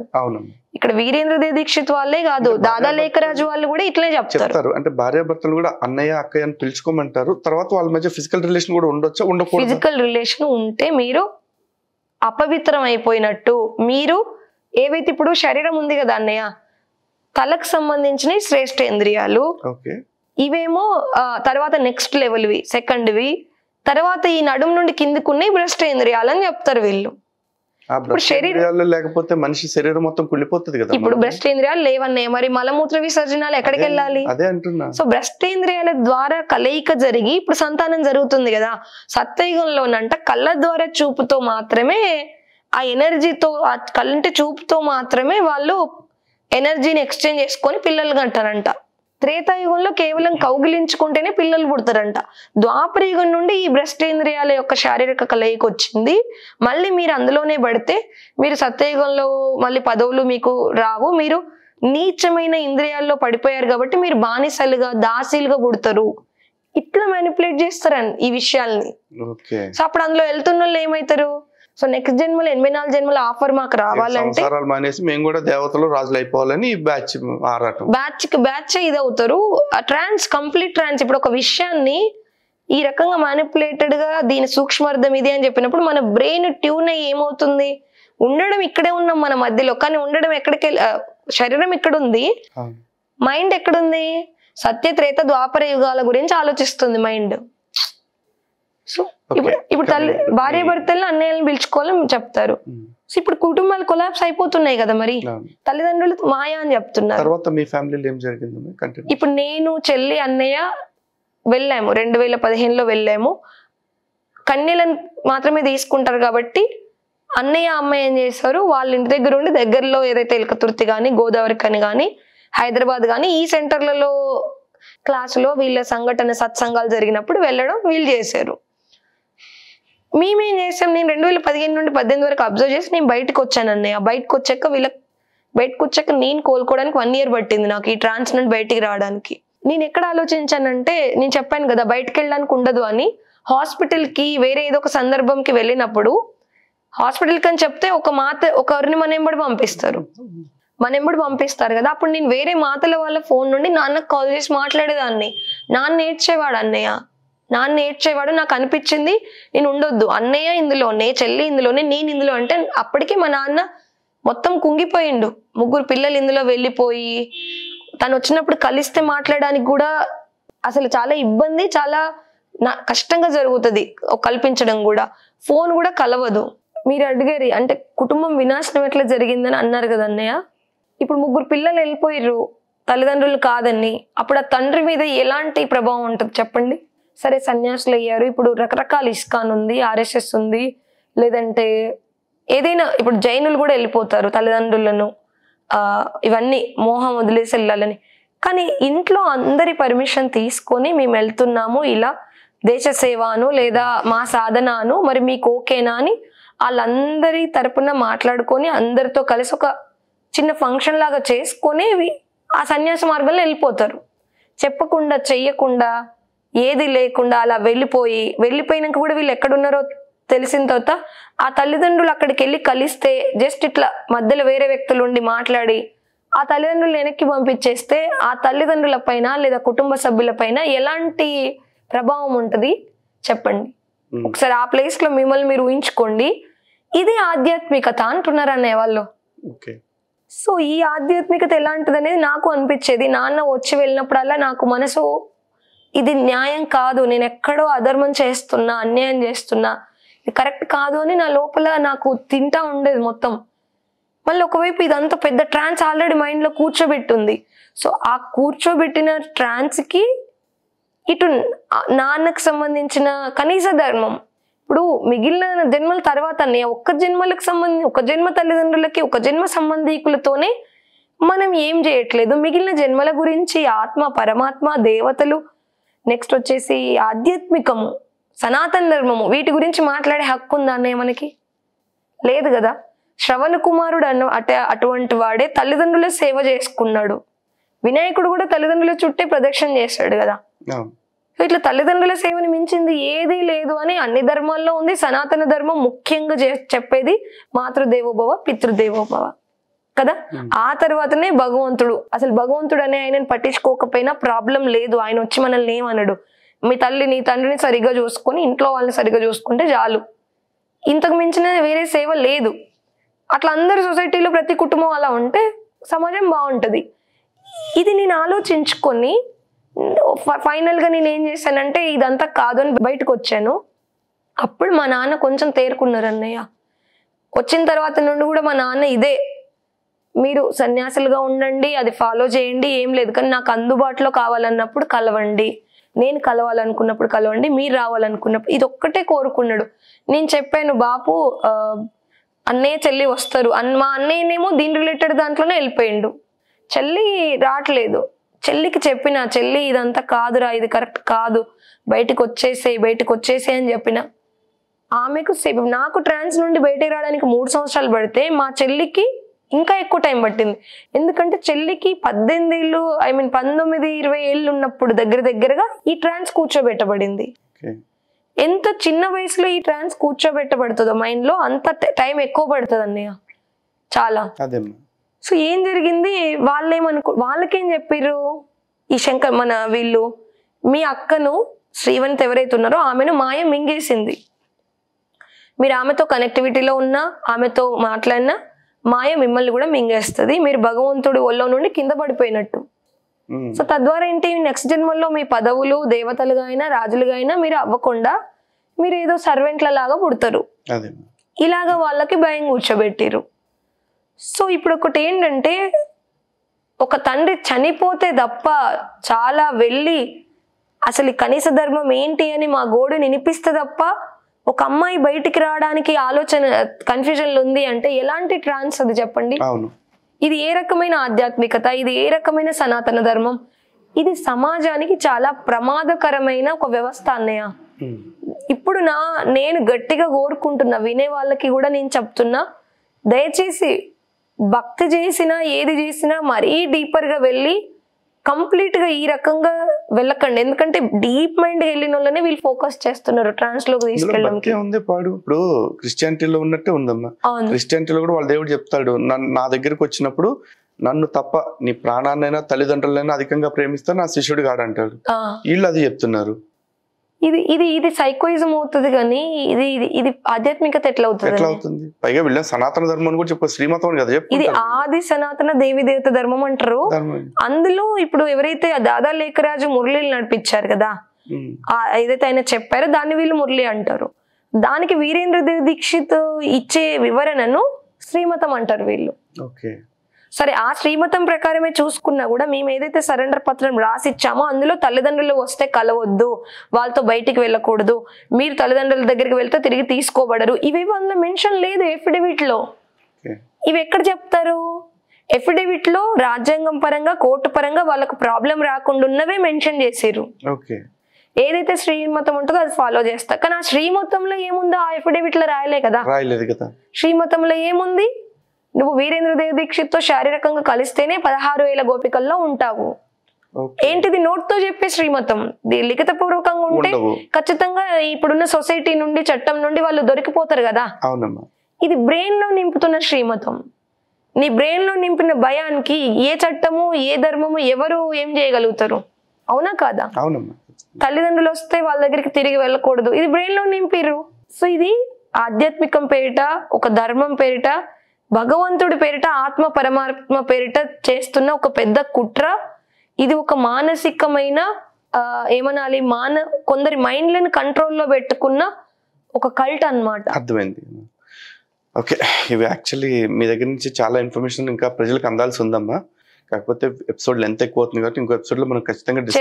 ఇక్కడ వీరేంద్ర దీక్షిత్ వాళ్ళే కాదు, దాదా లేఖరాజు వాళ్ళు కూడా ఇట్లే చెప్తారు. అంటే భార్యాభర్తలు కూడా అన్నయ్య అక్కయ్య అని పిలుచుకోమంటారు. తర్వాత వాళ్ళ మధ్య ఫిజికల్ రిలేషన్ కూడా ఉండొచ్చా, ఉండకూడదు? ఫిజికల్ రిలేషన్ ఉంటే మీరు అపవిత్రం అయిపోయినట్టు. మీరు ఏవైతే ఇప్పుడు శరీరం ఉంది కదా అన్నయ్య, తలకు సంబంధించిన శ్రేష్టేంద్రియాలు, ఇవేమో తర్వాత నెక్స్ట్ లెవెల్వి, సెకండ్వి, తర్వాత ఈ నడుము నుండి కిందికున్నాయి బ్రష్టేంద్రియాలు అని చెప్తారు వీళ్ళు. లేకపోతే మనిషి శరీరం మొత్తం కుళ్ళిపోతుంది కదా. ఇప్పుడు బ్రష్టేంద్రియాలు లేవన్నాయి, మరి మలమూత్ర విసర్జనాలు ఎక్కడికి వెళ్ళాలి? అదే అంటున్నా. సో బ్రష్టేంద్రియాల ద్వారా కలయిక జరిగి ఇప్పుడు సంతానం జరుగుతుంది కదా. సత్యయుగంలోనంట కళ్ళ ద్వారా చూపుతో మాత్రమే ఆ ఎనర్జీతో, ఆ కళ్ళంటి చూపుతో మాత్రమే వాళ్ళు ఎనర్జీని ఎక్స్చేంజ్ చేసుకొని పిల్లలు కంటారంట. త్రేతాయుగంలో కేవలం కౌగిలించుకుంటేనే పిల్లలు పుడతారంట. ద్వాపరయుగం నుండి ఈ బ్రష్టేంద్రియాల యొక్క శారీరక కలయిక వచ్చింది. మళ్ళీ మీరు అందులోనే పడితే మీరు సత్యయుగంలో మళ్ళీ పదవులు మీకు రావు, మీరు నీచమైన ఇంద్రియాల్లో పడిపోయారు కాబట్టి మీరు బానిసలుగా దాసీలుగా పుడతారు. ఇట్లా మ్యానిపులేట్ చేస్తారు ఈ విషయాల్ని. సో అప్పుడు అందులో వెళ్తున్న వాళ్ళు ఏమవుతారు? సో నెక్స్ట్ జన్మలో 84 జన్మల ఆఫర్ మాకు రావాలంటే మేము కూడా దేవతలు రాజులు అయిపోవాలని బ్యాచ్ కి బ్యాచ్ ఇది అవుతారు. ట్రాన్స్, కంప్లీట్ ట్రాన్స్. ఇప్పుడు ఒక విషయాన్ని ఈ రకంగా మ్యానిపులేటెడ్ గా దీని సూక్ష్మార్థం ఇది అని చెప్పినప్పుడు మన బ్రెయిన్ ట్యూన్ అయ్యి ఏమవుతుంది, ఉండడం ఇక్కడే ఉన్నాం మన మధ్యలో, కానీ ఉండడం ఎక్కడికి, శరీరం ఇక్కడ ఉంది, మైండ్ ఎక్కడుంది? సత్య త్రేత ద్వాపర యుగాల గురించి ఆలోచిస్తుంది మైండ్. సో ఇప్పుడు భార్య భర్తలను అన్నయ్యలను పిలుచుకోవాలని చెప్తారు. సో ఇప్పుడు కుటుంబాలు కొలాప్స్ అయిపోతున్నాయి కదా, మరి తల్లిదండ్రులు మాయా అని చెప్తున్నారు. ఇప్పుడు నేను, చెల్లి, అన్నయ్య వెళ్ళాము, 2015లో వెళ్ళాము. కన్యలను మాత్రమే తీసుకుంటారు కాబట్టి అన్నయ్య అమ్మాయి ఏం చేశారు, వాళ్ళ ఇంటి దగ్గర ఉండి దగ్గరలో ఏదైతే ఎలకతుర్తి కానీ, గోదావరి కని కానీ, హైదరాబాద్ కానీ ఈ సెంటర్లలో క్లాసులో వీళ్ళ సంఘటన సత్సంగాలు జరిగినప్పుడు వెళ్ళడం వీళ్ళు చేశారు. మేమేం చేసాం, నేను 2015 నుండి 18 వరకు అబ్జర్వ్ చేసి నేను బయటకు వచ్చాను అన్నయ్య. బయటకు వచ్చాక నేను కోలుకోవడానికి 1 year పట్టింది నాకు, ఈ ట్రాన్స్ నుండి బయటికి రావడానికి. నేను ఎక్కడ ఆలోచించానంటే, నేను చెప్పాను కదా బయటకు వెళ్ళడానికి ఉండదు అని, హాస్పిటల్కి వేరే ఏదో ఒక సందర్భంకి వెళ్ళినప్పుడు హాస్పిటల్కి అని చెప్తే ఒకరిని మన ఎంబడి పంపిస్తారు కదా. అప్పుడు నేను వేరే మాతల వాళ్ళ ఫోన్ నుండి నాన్నకు కాల్ చేసి మాట్లాడేదాన్ని. నాన్న ఏడ్చేవాడు అన్నయ్య, నాకు అనిపించింది నేను ఉండొద్దు, అన్నయ్య ఇందులోనే, చెల్లి ఇందులోనే, నేను ఇందులో అంటే అప్పటికే మా నాన్న మొత్తం కుంగిపోయిండు. 3 పిల్లలు ఇందులో వెళ్ళిపోయి తను వచ్చినప్పుడు కలిస్తే మాట్లాడడానికి కూడా అసలు చాలా ఇబ్బంది, చాలా కష్టంగా జరుగుతుంది కల్పించడం కూడా. ఫోన్ కూడా కలవదు. మీరు అడిగారు అంటే కుటుంబం వినాశనం ఎట్లా జరిగిందని అన్నారు కదా అన్నయ్య. ఇప్పుడు 3 పిల్లలు వెళ్ళిపోయారు తల్లిదండ్రులు కాదని, అప్పుడు ఆ తండ్రి మీద ఎలాంటి ప్రభావం ఉంటుంది చెప్పండి. సరే సన్యాసులు అయ్యారు, ఇప్పుడు రకరకాల ఇస్కాన్ ఉంది, RSS ఉంది, లేదంటే ఏదైనా, ఇప్పుడు జైనులు కూడా వెళ్ళిపోతారు తల్లిదండ్రులను, ఇవన్నీ మోహం వదిలేసి వెళ్ళాలని. కానీ ఇంట్లో అందరి పర్మిషన్ తీసుకొని మేము వెళ్తున్నాము ఇలా దేశ సేవను లేదా మా సాధనను, మరి మీకు ఓకేనా అని వాళ్ళందరి తరపున మాట్లాడుకొని అందరితో కలిసి ఒక చిన్న ఫంక్షన్ లాగా చేసుకొని ఆ సన్యాస మార్గంలో వెళ్ళిపోతారు. చెప్పకుండా చెయ్యకుండా ఏది లేకుండా అలా వెళ్ళిపోయినాక కూడా వీళ్ళు ఎక్కడున్నారో తెలిసిన తర్వాత ఆ తల్లిదండ్రులు అక్కడికి వెళ్ళి కలిస్తే జస్ట్ ఇట్లా మధ్యలో వేరే వ్యక్తులు ఉండి మాట్లాడి ఆ తల్లిదండ్రులు వెనక్కి పంపించేస్తే ఆ తల్లిదండ్రుల పైన లేదా కుటుంబ సభ్యుల పైన ఎలాంటి ప్రభావం ఉంటుంది చెప్పండి. ఒకసారి ఆ ప్లేస్ లో మిమ్మల్ని మీరు ఊహించుకోండి. ఇది ఆధ్యాత్మికత అంటున్నారు అన్నయ్య వాళ్ళు. సో ఈ ఆధ్యాత్మికత ఎలాంటిది అనేది నాకు అనిపించేది. నాన్న వచ్చి వెళ్ళినప్పుడల్లా నాకు మనసు ఇది న్యాయం కాదు, నేను ఎక్కడో అధర్మం చేస్తున్నా, అన్యాయం చేస్తున్నా, ఇది కరెక్ట్ కాదు అని నా లోపల నాకు తింటా ఉండేది మొత్తం. మళ్ళీ ఒకవైపు ఇదంతా పెద్ద ట్రాన్స్ ఆల్రెడీ మైండ్లో కూర్చోబెట్టుంది. సో ఆ కూర్చోబెట్టిన ట్రాన్స్కి ఇటు నాన్నకు సంబంధించిన కనీస ధర్మం, ఇప్పుడు మిగిలిన జన్మల తర్వాత ఒక్క జన్మలకు సంబంధించి ఒక జన్మ తల్లిదండ్రులకి ఒక జన్మ సంబంధీకులతోనే మనం ఏం చేయట్లేదు. మిగిలిన జన్మల గురించి ఆత్మ, పరమాత్మ, దేవతలు, నెక్స్ట్ వచ్చేసి ఆధ్యాత్మికము, సనాతన ధర్మము, వీటి గురించి మాట్లాడే హక్కు ఉందా అన్నయ్య మనకి? లేదు కదా. శ్రవణ కుమారుడు అటువంటి వాడే తల్లిదండ్రుల సేవ చేసుకున్నాడు. వినాయకుడు కూడా తల్లిదండ్రుల చుట్టే ప్రదక్షిణ చేశాడు కదా. ఇట్లా తల్లిదండ్రుల సేవని మించింది ఏదీ లేదు అని అన్ని ధర్మాల్లో ఉంది. సనాతన ధర్మం ముఖ్యంగా చెప్పేది మాతృదేవోభవ, పితృదేవోభవ. కదా. ఆ తర్వాతనే భగవంతుడు. అసలు భగవంతుడు అనే ఆయనను పట్టించుకోకపోయినా ప్రాబ్లం లేదు, ఆయన వచ్చి మనల్ని ఏమనడు. మీ తల్లిని తండ్రిని సరిగ్గా చూసుకొని ఇంట్లో వాళ్ళని సరిగ్గా చూసుకుంటే చాలు, ఇంతకు మించిన వేరే సేవ లేదు. అట్లా అందరు సొసైటీలో ప్రతి కుటుంబం అలా ఉంటే సమాజం బాగుంటది. ఇది నేను ఆలోచించుకొని ఫైనల్గా నేను ఏం చేశానంటే ఇదంతా కాదు అని బయటకు వచ్చాను. అప్పుడు మా నాన్న కొంచెం తేరుకున్నారు. అన్నయ్య వచ్చిన తర్వాత నుండి కూడా మా నాన్న ఇదే, మీరు సన్యాసులుగా ఉండండి, అది ఫాలో చేయండి, ఏం లేదు, కానీ నాకు అందుబాటులో కావాలన్నప్పుడు కలవండి, నేను కలవాలనుకున్నప్పుడు కలవండి, మీరు రావాలనుకున్నప్పుడు, ఇది ఒక్కటే కోరుకున్నాడు. నేను చెప్పాను బాపు అన్నయ్య చెల్లి వస్తారు మా అన్నయ్యనేమో దీని రిలేటెడ్ దాంట్లోనే వెళ్ళిపోయిండు, చెల్లి రావట్లేదు. చెల్లికి చెప్పిన, చెల్లి ఇదంతా కాదురా, ఇది కరెక్ట్ కాదు, బయటకు వచ్చేసే అని చెప్పిన. ఆమెకు నాకు ట్రాన్స్ నుండి బయటకు రావడానికి 3 సంవత్సరాలు పడితే మా చెల్లికి ఇంకా ఎక్కువ టైం పట్టింది. ఎందుకంటే చెల్లికి 19-20 ఏళ్ళు ఉన్నప్పుడు దగ్గరగా ఈ ట్రాన్స్ కూర్చోబెట్టబడింది. ఎంత చిన్న వయసులో ఈ ట్రాన్స్ కూర్చోబెట్టబడుతుందో మైండ్ లో అంత టైం ఎక్కువ పడుతుంది అన్నయ్య, చాలా. సో ఏం జరిగింది, వాళ్ళకేం చెప్పారు ఈ శంకర్ మన వీళ్ళు, మీ అక్కను శ్రీవనిత ఎవరైతే ఉన్నారో ఆమెను మాయ మింగేసింది, మీరు ఆమెతో కనెక్టివిటీలో ఉన్నా ఆమెతో మాట్లాడినా మాయ మిమ్మల్ని కూడా మింగేస్తుంది, మీరు భగవంతుడి ఒళ్ళో నుండి కింద పడిపోయినట్టు. సో తద్వారా ఏంటి, నెక్స్ట్ జన్మల్లో మీ పదవులు దేవతలుగా అయినా రాజులుగా అయినా మీరు అవ్వకుండా మీరు ఏదో సర్వెంట్ల లాగా పుడతారు. ఇలాగా వాళ్ళకి భయం కూర్చోబెట్టిరు. సో ఇప్పుడు ఒకటి ఏంటంటే, ఒక తండ్రి చనిపోతే తప్ప చాలా వెళ్ళి అసలు కనీస ధర్మం ఏంటి అని మా గోడు వినిపిస్తే తప్ప ఒక అమ్మాయి బయటికి రావడానికి ఆలోచన కన్ఫ్యూజన్లు ఉంది అంటే ఎలాంటి ట్రాన్స్ అది చెప్పండి. ఇది ఏ రకమైన ఆధ్యాత్మికత, ఇది ఏ రకమైన సనాతన ధర్మం, ఇది సమాజానికి చాలా ప్రమాదకరమైన ఒక వ్యవస్థ అన్నయ్య. ఇప్పుడు నేను గట్టిగా కోరుకుంటున్నా, వినే వాళ్ళకి కూడా నేను చెప్తున్నా, దయచేసి భక్తి చేసినా ఏది చేసినా మరీ డీపర్ గా వెళ్ళి కంప్లీట్ గా ఈ రకంగా వెళ్ళకండి. ఎందుకంటే డీప్ మైండ్ వెళ్ళిన వాళ్ళనే వీళ్ళు ఫోకస్ చేస్తున్నారు ట్రాన్స్ లోకి తీసుకెళ్ళడానికి. ఇప్పుడు క్రిస్టియానిటీలో ఉన్నట్టే ఉందమ్మా. క్రిస్టియానిటీలో కూడా వాళ్ళ దేవుడు చెప్తాడు, నా దగ్గరకు వచ్చినప్పుడు నన్ను తప్ప నీ ప్రాణాన్నైనా తల్లిదండ్రులైనా అధికంగా ప్రేమిస్తా నా శిష్యుడు కాడంటాడు. వీళ్ళు అది చెప్తున్నారు. ఇది ఇది ఇది సైకోయిజం అవుతుంది కానీ ఇది ఇది ఆధ్యాత్మికత ఎట్లా అవుతుంది? పైగా వీళ్ళ సనాతన ధర్మం కూడా చెప్పు, శ్రీమతం కదా చెప్పు, ఇది ఆది సనాతన దేవి దేవత ధర్మం అంటారు. అందులో ఇప్పుడు ఎవరైతే దాదా లేఖరాజు మురళీలు నడిపించారు కదా, ఏదైతే ఆయన చెప్పారో దాన్ని వీళ్ళు మురళి అంటారు. దానికి వీరేంద్రదేవ్ దీక్షిత్ ఇచ్చే వివరణను శ్రీమతం అంటారు వీళ్ళు. సరే, ఆ శ్రీమతం ప్రకారమే చూసుకున్నా కూడా మేము ఏదైతే సరెండర్ పత్రం రాసిచ్చామో అందులో తల్లిదండ్రులు వస్తే కలవద్దు, వాళ్ళతో బయటికి వెళ్ళకూడదు, మీరు తల్లిదండ్రుల దగ్గరికి వెళ్తే తిరిగి తీసుకోబడరు, ఇవి అందులో మెన్షన్ లేదు ఎఫిడవిట్ లో. ఇవి ఎక్కడ చెప్తారు? ఎఫిడవిట్ లో రాజ్యాంగం పరంగా కోర్టు పరంగా వాళ్ళకు ప్రాబ్లం రాకుండా ఉన్నవే మెన్షన్ చేసిరు. ఏదైతే శ్రీమతం ఉంటుందో అది ఫాలో చేస్తా. కానీ ఆ శ్రీమతంలో ఏముందో ఆ ఎఫిడవిట్ లో రాయలే కదా. శ్రీమతంలో ఏముంది, నువ్వు వీరేంద్రదేవ్ దీక్షిత్ తో శారీరకంగా కలిస్తేనే 16,000 గోపికల్లో ఉంటావు. ఏంటిది నోట్తో చెప్పే శ్రీమతం, లిఖిత పూర్వకంగా ఉంటే ఖచ్చితంగా ఇప్పుడున్న సొసైటీ నుండి చట్టం నుండి వాళ్ళు దొరికిపోతారు కదా. ఇది బ్రెయిన్ లో నింపుతున్న శ్రీమతం. నీ బ్రెయిన్ లో నింపిన భయానికి ఏ చట్టము ఏ ధర్మము ఎవరు ఏం చేయగలుగుతారు? అవునా కాదా? తల్లిదండ్రులు వస్తే వాళ్ళ దగ్గరికి తిరిగి వెళ్ళకూడదు, ఇది బ్రెయిన్ లో నింపిర్రు. సో ఇది ఆధ్యాత్మికం పేరిట, ఒక ధర్మం పేరిట, భగవంతుడి పేరిట, ఆత్మ పరమాత్మ పేరిట చేస్తున్న ఒక పెద్ద కుట్ర. ఇది ఒక మానసికమైన ఏమనాలి, కొందరి మైండ్లను కంట్రోల్లో పెట్టుకున్న ఒక కల్ట్ అన్నమాట. అర్థమైంది. ఓకే, ఇవి యాక్చువల్లీ మీ దగ్గర నుంచి చాలా ఇన్ఫర్మేషన్ ఇంకా ప్రజలకు అందాల్సి ఉందమ్మా. కాకపోతే ఎపిసోడ్ లెంత్ ఎక్కువ అవుతుంది కాబట్టి ఇంకో ఎపిసోడ్ లో మనం ఖచ్చితంగా డిస్కస్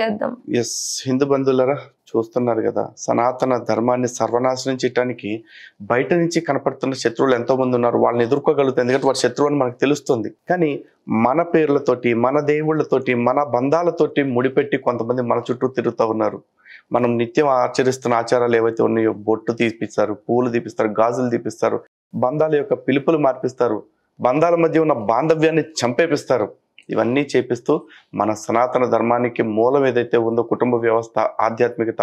చేద్దాం. ఎస్, హిందూ బంధువులరా చూస్తున్నారు కదా, సనాతన ధర్మాన్ని సర్వనాశనం చేయడానికి బయట నుంచి కనపడుతున్న శత్రువులు ఎంతో మంది ఉన్నారు. వాళ్ళని ఎదుర్కోగలుగుతారు, ఎందుకంటే వాడి శత్రువు అని మనకు తెలుస్తుంది. కానీ మన పేర్లతోటి, మన దేవుళ్ళతోటి, మన బంధాలతోటి ముడిపెట్టి కొంతమంది మన చుట్టూ తిరుగుతూ ఉన్నారు. మనం నిత్యం ఆచరిస్తున్న ఆచారాలు ఏవైతే ఉన్నాయో, బొట్టు తీపిస్తారు, పూలు తీపిస్తారు, గాజులు తీపిస్తారు, బంధాల యొక్క పిలుపులు మార్పిస్తారు, బంధాల మధ్య ఉన్న బాంధవ్యాన్ని చంపేపిస్తారు. ఇవన్నీ చేపిస్తూ మన సనాతన ధర్మానికి మూలం ఏదైతే ఉందో కుటుంబ వ్యవస్థ, ఆధ్యాత్మికత,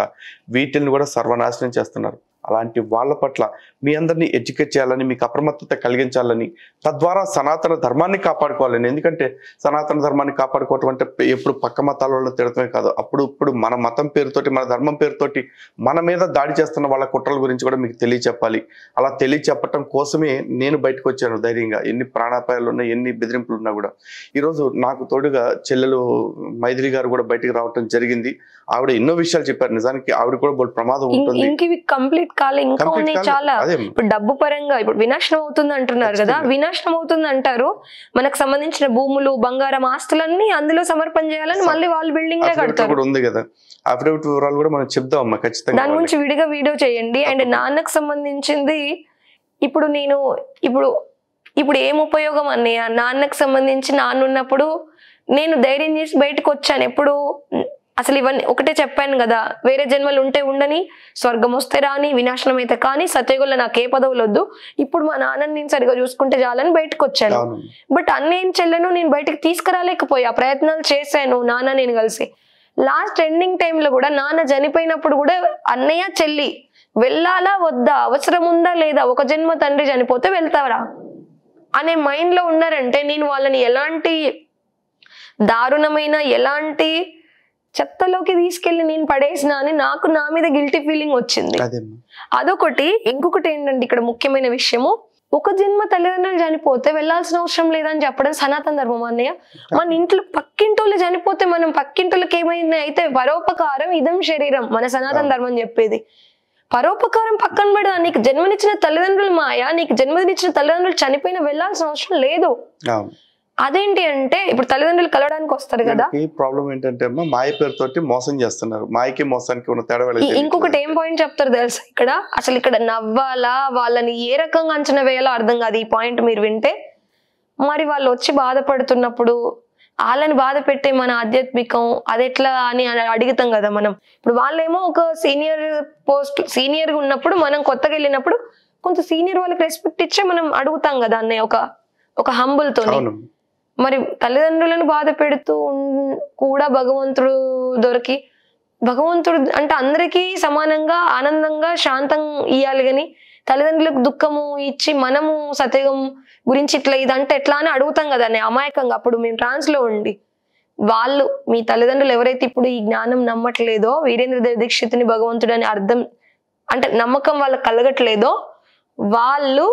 వీటిని కూడా సర్వనాశనం చేస్తున్నారు. అలాంటి వాళ్ళ పట్ల మీ అందరినీ ఎడ్యుకేట్ చేయాలని, మీకు అప్రమత్తత కలిగించాలని, తద్వారా సనాతన ధర్మాన్ని కాపాడుకోవాలని. ఎందుకంటే సనాతన ధర్మాన్ని కాపాడుకోవటం అంటే ఎప్పుడు పక్క మతాల వాళ్ళని తిడతమే కాదు, ఇప్పుడు మన మతం పేరుతోటి, మన ధర్మం పేరుతోటి మన మీద దాడి చేస్తున్న వాళ్ళ కుట్రల గురించి కూడా మీకు తెలియచెప్పాలి. అలా తెలియచెప్పటం కోసమే నేను బయటకు వచ్చాను ధైర్యంగా. ఎన్ని ప్రాణాపాయాలు ఉన్నా, ఎన్ని బెదిరింపులు ఉన్నా కూడా. ఈరోజు నాకు తోడుగా చెల్లెలు మైథిలి గారు కూడా బయటికి రావటం జరిగింది. ఆవిడ ఎన్నో విషయాలు చెప్పారు. నిజానికి ఆవిడ కూడా బోల్డ్ ప్రమాదం ఉంటుంది. కంప్లీట్ కాలే, ఇంకా ఉన్నాయి చాలా. ఇప్పుడు డబ్బు పరంగా ఇప్పుడు వినాశనం అవుతుంది అంటున్నారు కదా, వినాశనం అవుతుంది అంటారు. మనకు సంబంధించిన భూములు, బంగారం, ఆస్తులన్నీ అందులో సమర్పణ చేయాలని మళ్ళీ వాళ్ళు బిల్డింగ్ లే కడతారు. ఉంది కదా, అఫిడవిట్ వివరాలు కూడా మనం చెప్దాం అమ్మా ఖచ్చితంగా. దాని గురించి విడిగా వీడియో చేయండి. అండ్ నాన్నకు సంబంధించింది ఇప్పుడు నేను ఇప్పుడు ఏం ఉపయోగం అన్నయ్య? నాన్నకు సంబంధించి నాన్న ఉన్నప్పుడు నేను ధైర్యం చేసి బయటకు వచ్చాను. ఎప్పుడు అసలు ఇవన్నీ ఒకటే చెప్పాను కదా, వేరే జన్మలు ఉంటే ఉండని, స్వర్గం వస్తే రాని, వినాశనం అయితే కానీ, సత్యగుల్లో నాకు ఏ పదవులు వద్దు, ఇప్పుడు మా నాన్నని నేను సరిగా చూసుకుంటే చాలని బయటకు వచ్చాను. బట్ అన్నేం చెల్లెను నేను బయటకు తీసుకురాలేకపోయా. ప్రయత్నాలు చేశాను నాన్న నేను కలిసి. లాస్ట్ ఎండింగ్ టైంలో కూడా నాన్న చనిపోయినప్పుడు కూడా అన్నయ్య చెల్లి వెళ్ళాలా వద్దా, అవసరం ఉందా లేదా, ఒక జన్మ తండ్రి చనిపోతే వెళ్తావరా అనే మైండ్ లో ఉన్నారంటే నేను వాళ్ళని ఎలాంటి దారుణమైన, ఎలాంటి చెత్తలోకి తీసుకెళ్లి నేను పడేసిన అని నాకు నా మీద గిల్టీ ఫీలింగ్ వచ్చింది. అదొకటి. ఇంకొకటి ఏంటంటే ఇక్కడ ముఖ్యమైన విషయము, ఒక జన్మ తల్లిదండ్రులు చనిపోతే వెళ్లాల్సిన అవసరం లేదని చెప్పడం సనాతన ధర్మం అన్నయ్య. మన ఇంట్లో పక్కింటోళ్ళు చనిపోతే మనం పక్కింటోళ్ళకి ఏమైంది అయితే పరోపకారం ఇదం శరీరం మన సనాతన ధర్మం చెప్పేది. పరోపకారం పక్కన పెడదా, నీకు జన్మనిచ్చిన తల్లిదండ్రులు మాయా, నీకు జన్మనిచ్చిన తల్లిదండ్రులు చనిపోయిన వెళ్లాల్సిన అవసరం లేదు. అదేంటి అంటే ఇప్పుడు తల్లిదండ్రులు కలవడానికి వస్తారు కదా, ప్రాబ్లం ఏంటంటే మాయ పేరుతోటి మోసం చేస్తున్నారు. మాయకి మోసానికి ఉన్న తేడా. ఇంకొకటి ఏం పాయింట్ చెప్తారు తెలుసా, ఇక్కడ నవ్వాలా, వాళ్ళని ఏ రకంగా అంచనా వేయాలో అర్థం కాదు. ఈ పాయింట్ మీరు వింటే మరి వాళ్ళు వచ్చి బాధపడుతున్నప్పుడు వాళ్ళని బాధ పెట్టే మన ఆధ్యాత్మికం అది ఎట్లా అని అడుగుతాం కదా మనం. ఇప్పుడు వాళ్ళేమో ఒక సీనియర్ ఉన్నప్పుడు, మనం కొత్తగా వెళ్ళినప్పుడు కొంత సీనియర్ వాళ్ళకి రెస్పెక్ట్ ఇచ్చే మనం అడుగుతాం కదా అన్నయ్య, ఒక హంబుల్ తో. మరి తల్లిదండ్రులను బాధ పెడుతూ కూడా భగవంతుడు దొరికి, భగవంతుడు అంటే అందరికీ సమానంగా ఆనందంగా శాంతం ఇయ్యాలి కానీ తల్లిదండ్రులకు దుఃఖము ఇచ్చి మనము సత్యగం గురించి ఇట్లా ఇదంటే ఎట్లా అని అడుగుతాం కదా అమాయకంగా. అప్పుడు మేము ట్రాన్స్ లో ఉండి వాళ్ళు, మీ తల్లిదండ్రులు ఎవరైతే ఇప్పుడు ఈ జ్ఞానం నమ్మట్లేదో, వీరేంద్ర దీక్షితుని భగవంతుడు అని అర్థం అంటే నమ్మకం వాళ్ళకి కలగట్లేదో, వాళ్ళు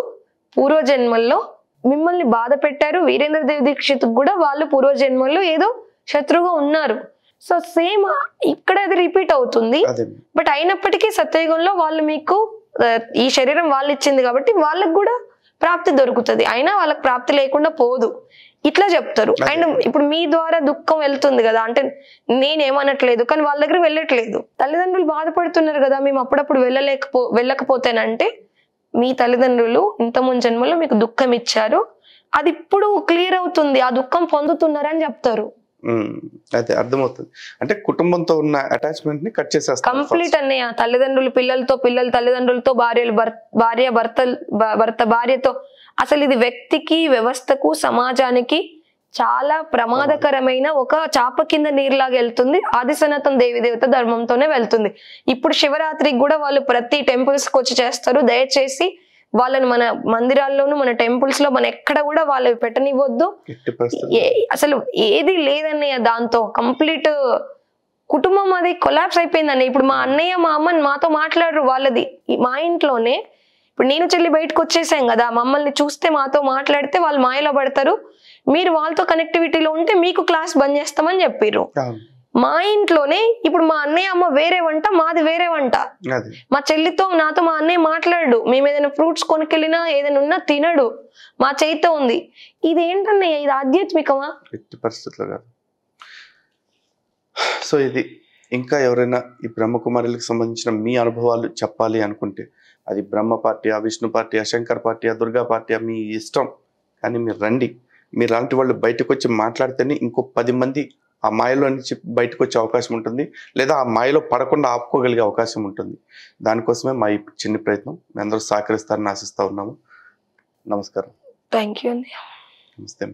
పూర్వజన్మల్లో మిమ్మల్ని బాధ పెట్టారు. వీరేంద్ర దీక్షితుకు కూడా వాళ్ళు పూర్వజన్మల్లో ఏదో శత్రువుగా ఉన్నారు. సో సేమ్ ఇక్కడ అది రిపీట్ అవుతుంది. బట్ అయినప్పటికీ సత్యయుగంలో వాళ్ళు మీకు ఈ శరీరం వాళ్ళు ఇచ్చింది కాబట్టి వాళ్ళకు కూడా ప్రాప్తి దొరుకుతుంది. అయినా వాళ్ళకి ప్రాప్తి లేకుండా పోదు, ఇట్లా చెప్తారు. అండ్ ఇప్పుడు మీ ద్వారా దుఃఖం వెళ్తుంది కదా, అంటే నేనేమనట్లేదు కానీ వాళ్ళ దగ్గర వెళ్ళట్లేదు. తల్లిదండ్రులు బాధపడుతున్నారు కదా, మేము అప్పుడప్పుడు వెళ్ళకపోతేనంటే మీ తల్లిదండ్రులు ఇంతకుముందు జన్మలో మీకు దుఃఖం ఇచ్చారు, అది ఇప్పుడు క్లియర్ అవుతుంది, ఆ దుఃఖం పొందుతున్నారని చెప్తారు. అదే అర్థమవుతుంది. అంటే కుటుంబంతో ఉన్న అటాచ్మెంట్ ని కట్ చేసేస్తారు కంప్లీట్ అన్నయ్య. తల్లిదండ్రులు పిల్లలతో, పిల్లలు తల్లిదండ్రులతో, భార్య భర్త భార్యతో. అసలు ఇది వ్యక్తికి, వ్యవస్థకు, సమాజానికి చాలా ప్రమాదకరమైన ఒక చాప కింద నీరులాగా వెళ్తుంది. ఆది సనాతన దేవి దేవత ధర్మంతోనే వెళ్తుంది. ఇప్పుడు శివరాత్రికి కూడా వాళ్ళు ప్రతి టెంపుల్స్ కి వచ్చి చేస్తారు. దయచేసి వాళ్ళని మన మందిరాల్లోనూ, మన టెంపుల్స్ లో మన ఎక్కడ కూడా వాళ్ళు పెట్టనివ్వద్దు. అసలు ఏది లేదన్నయ్య. దాంతో కంప్లీట్ కుటుంబం అది కొలాప్స్ అయిపోయిందన్నయ్య. ఇప్పుడు మా అన్నయ్య, మా అమ్మ మాతో మాట్లాడరు. వాళ్ళది మా ఇంట్లోనే. ఇప్పుడు నేను చెల్లి బయటకు వచ్చేసాం కదా, మమ్మల్ని చూస్తే మాతో మాట్లాడితే వాళ్ళు మాయలో పడతారు. మీరు వాళ్ళతో కనెక్టివిటీలో ఉంటే మీకు క్లాస్ బంద్ చేస్తామని చెప్పారు. మా ఇంట్లోనే ఇప్పుడు మా అన్నయ్య అమ్మ వేరే వంట, మాది వేరే వంట. మా చెల్లితో నాతో మా అన్నయ్య మాట్లాడు. మేము ఏదైనా ఫ్రూట్స్ కొనుకెళ్ళినా ఏదైనా ఉన్నా తినడు. మా చేతితో ఉంది. ఇది ఏంటన్నయ్య, ఇది ఆధ్యాత్మికమా? ఎట్టి పరిస్థితుల్లో కాదు. సో ఇది ఇంకా ఎవరైనా ఈ బ్రహ్మకుమారులకు సంబంధించిన మీ అనుభవాలు చెప్పాలి అనుకుంటే, అది Brahma party, Vishnu party, Shankar party, Durga party, మీ ఇష్టం. కానీ మీరు రండి. మీరు అలాంటి వాళ్ళు బయటకు వచ్చి మాట్లాడితేనే ఇంకో 10 మంది ఆ మాయలో నుంచి బయటకు వచ్చే అవకాశం ఉంటుంది, లేదా ఆ మాయలో పడకుండా ఆపుకోగలిగే అవకాశం ఉంటుంది. దానికోసమే మా ఈ చిన్న ప్రయత్నం. మీ అందరూ సహకరిస్తారని ఆశిస్తూ ఉన్నాము. నమస్కారం. Thank you. నమస్తే.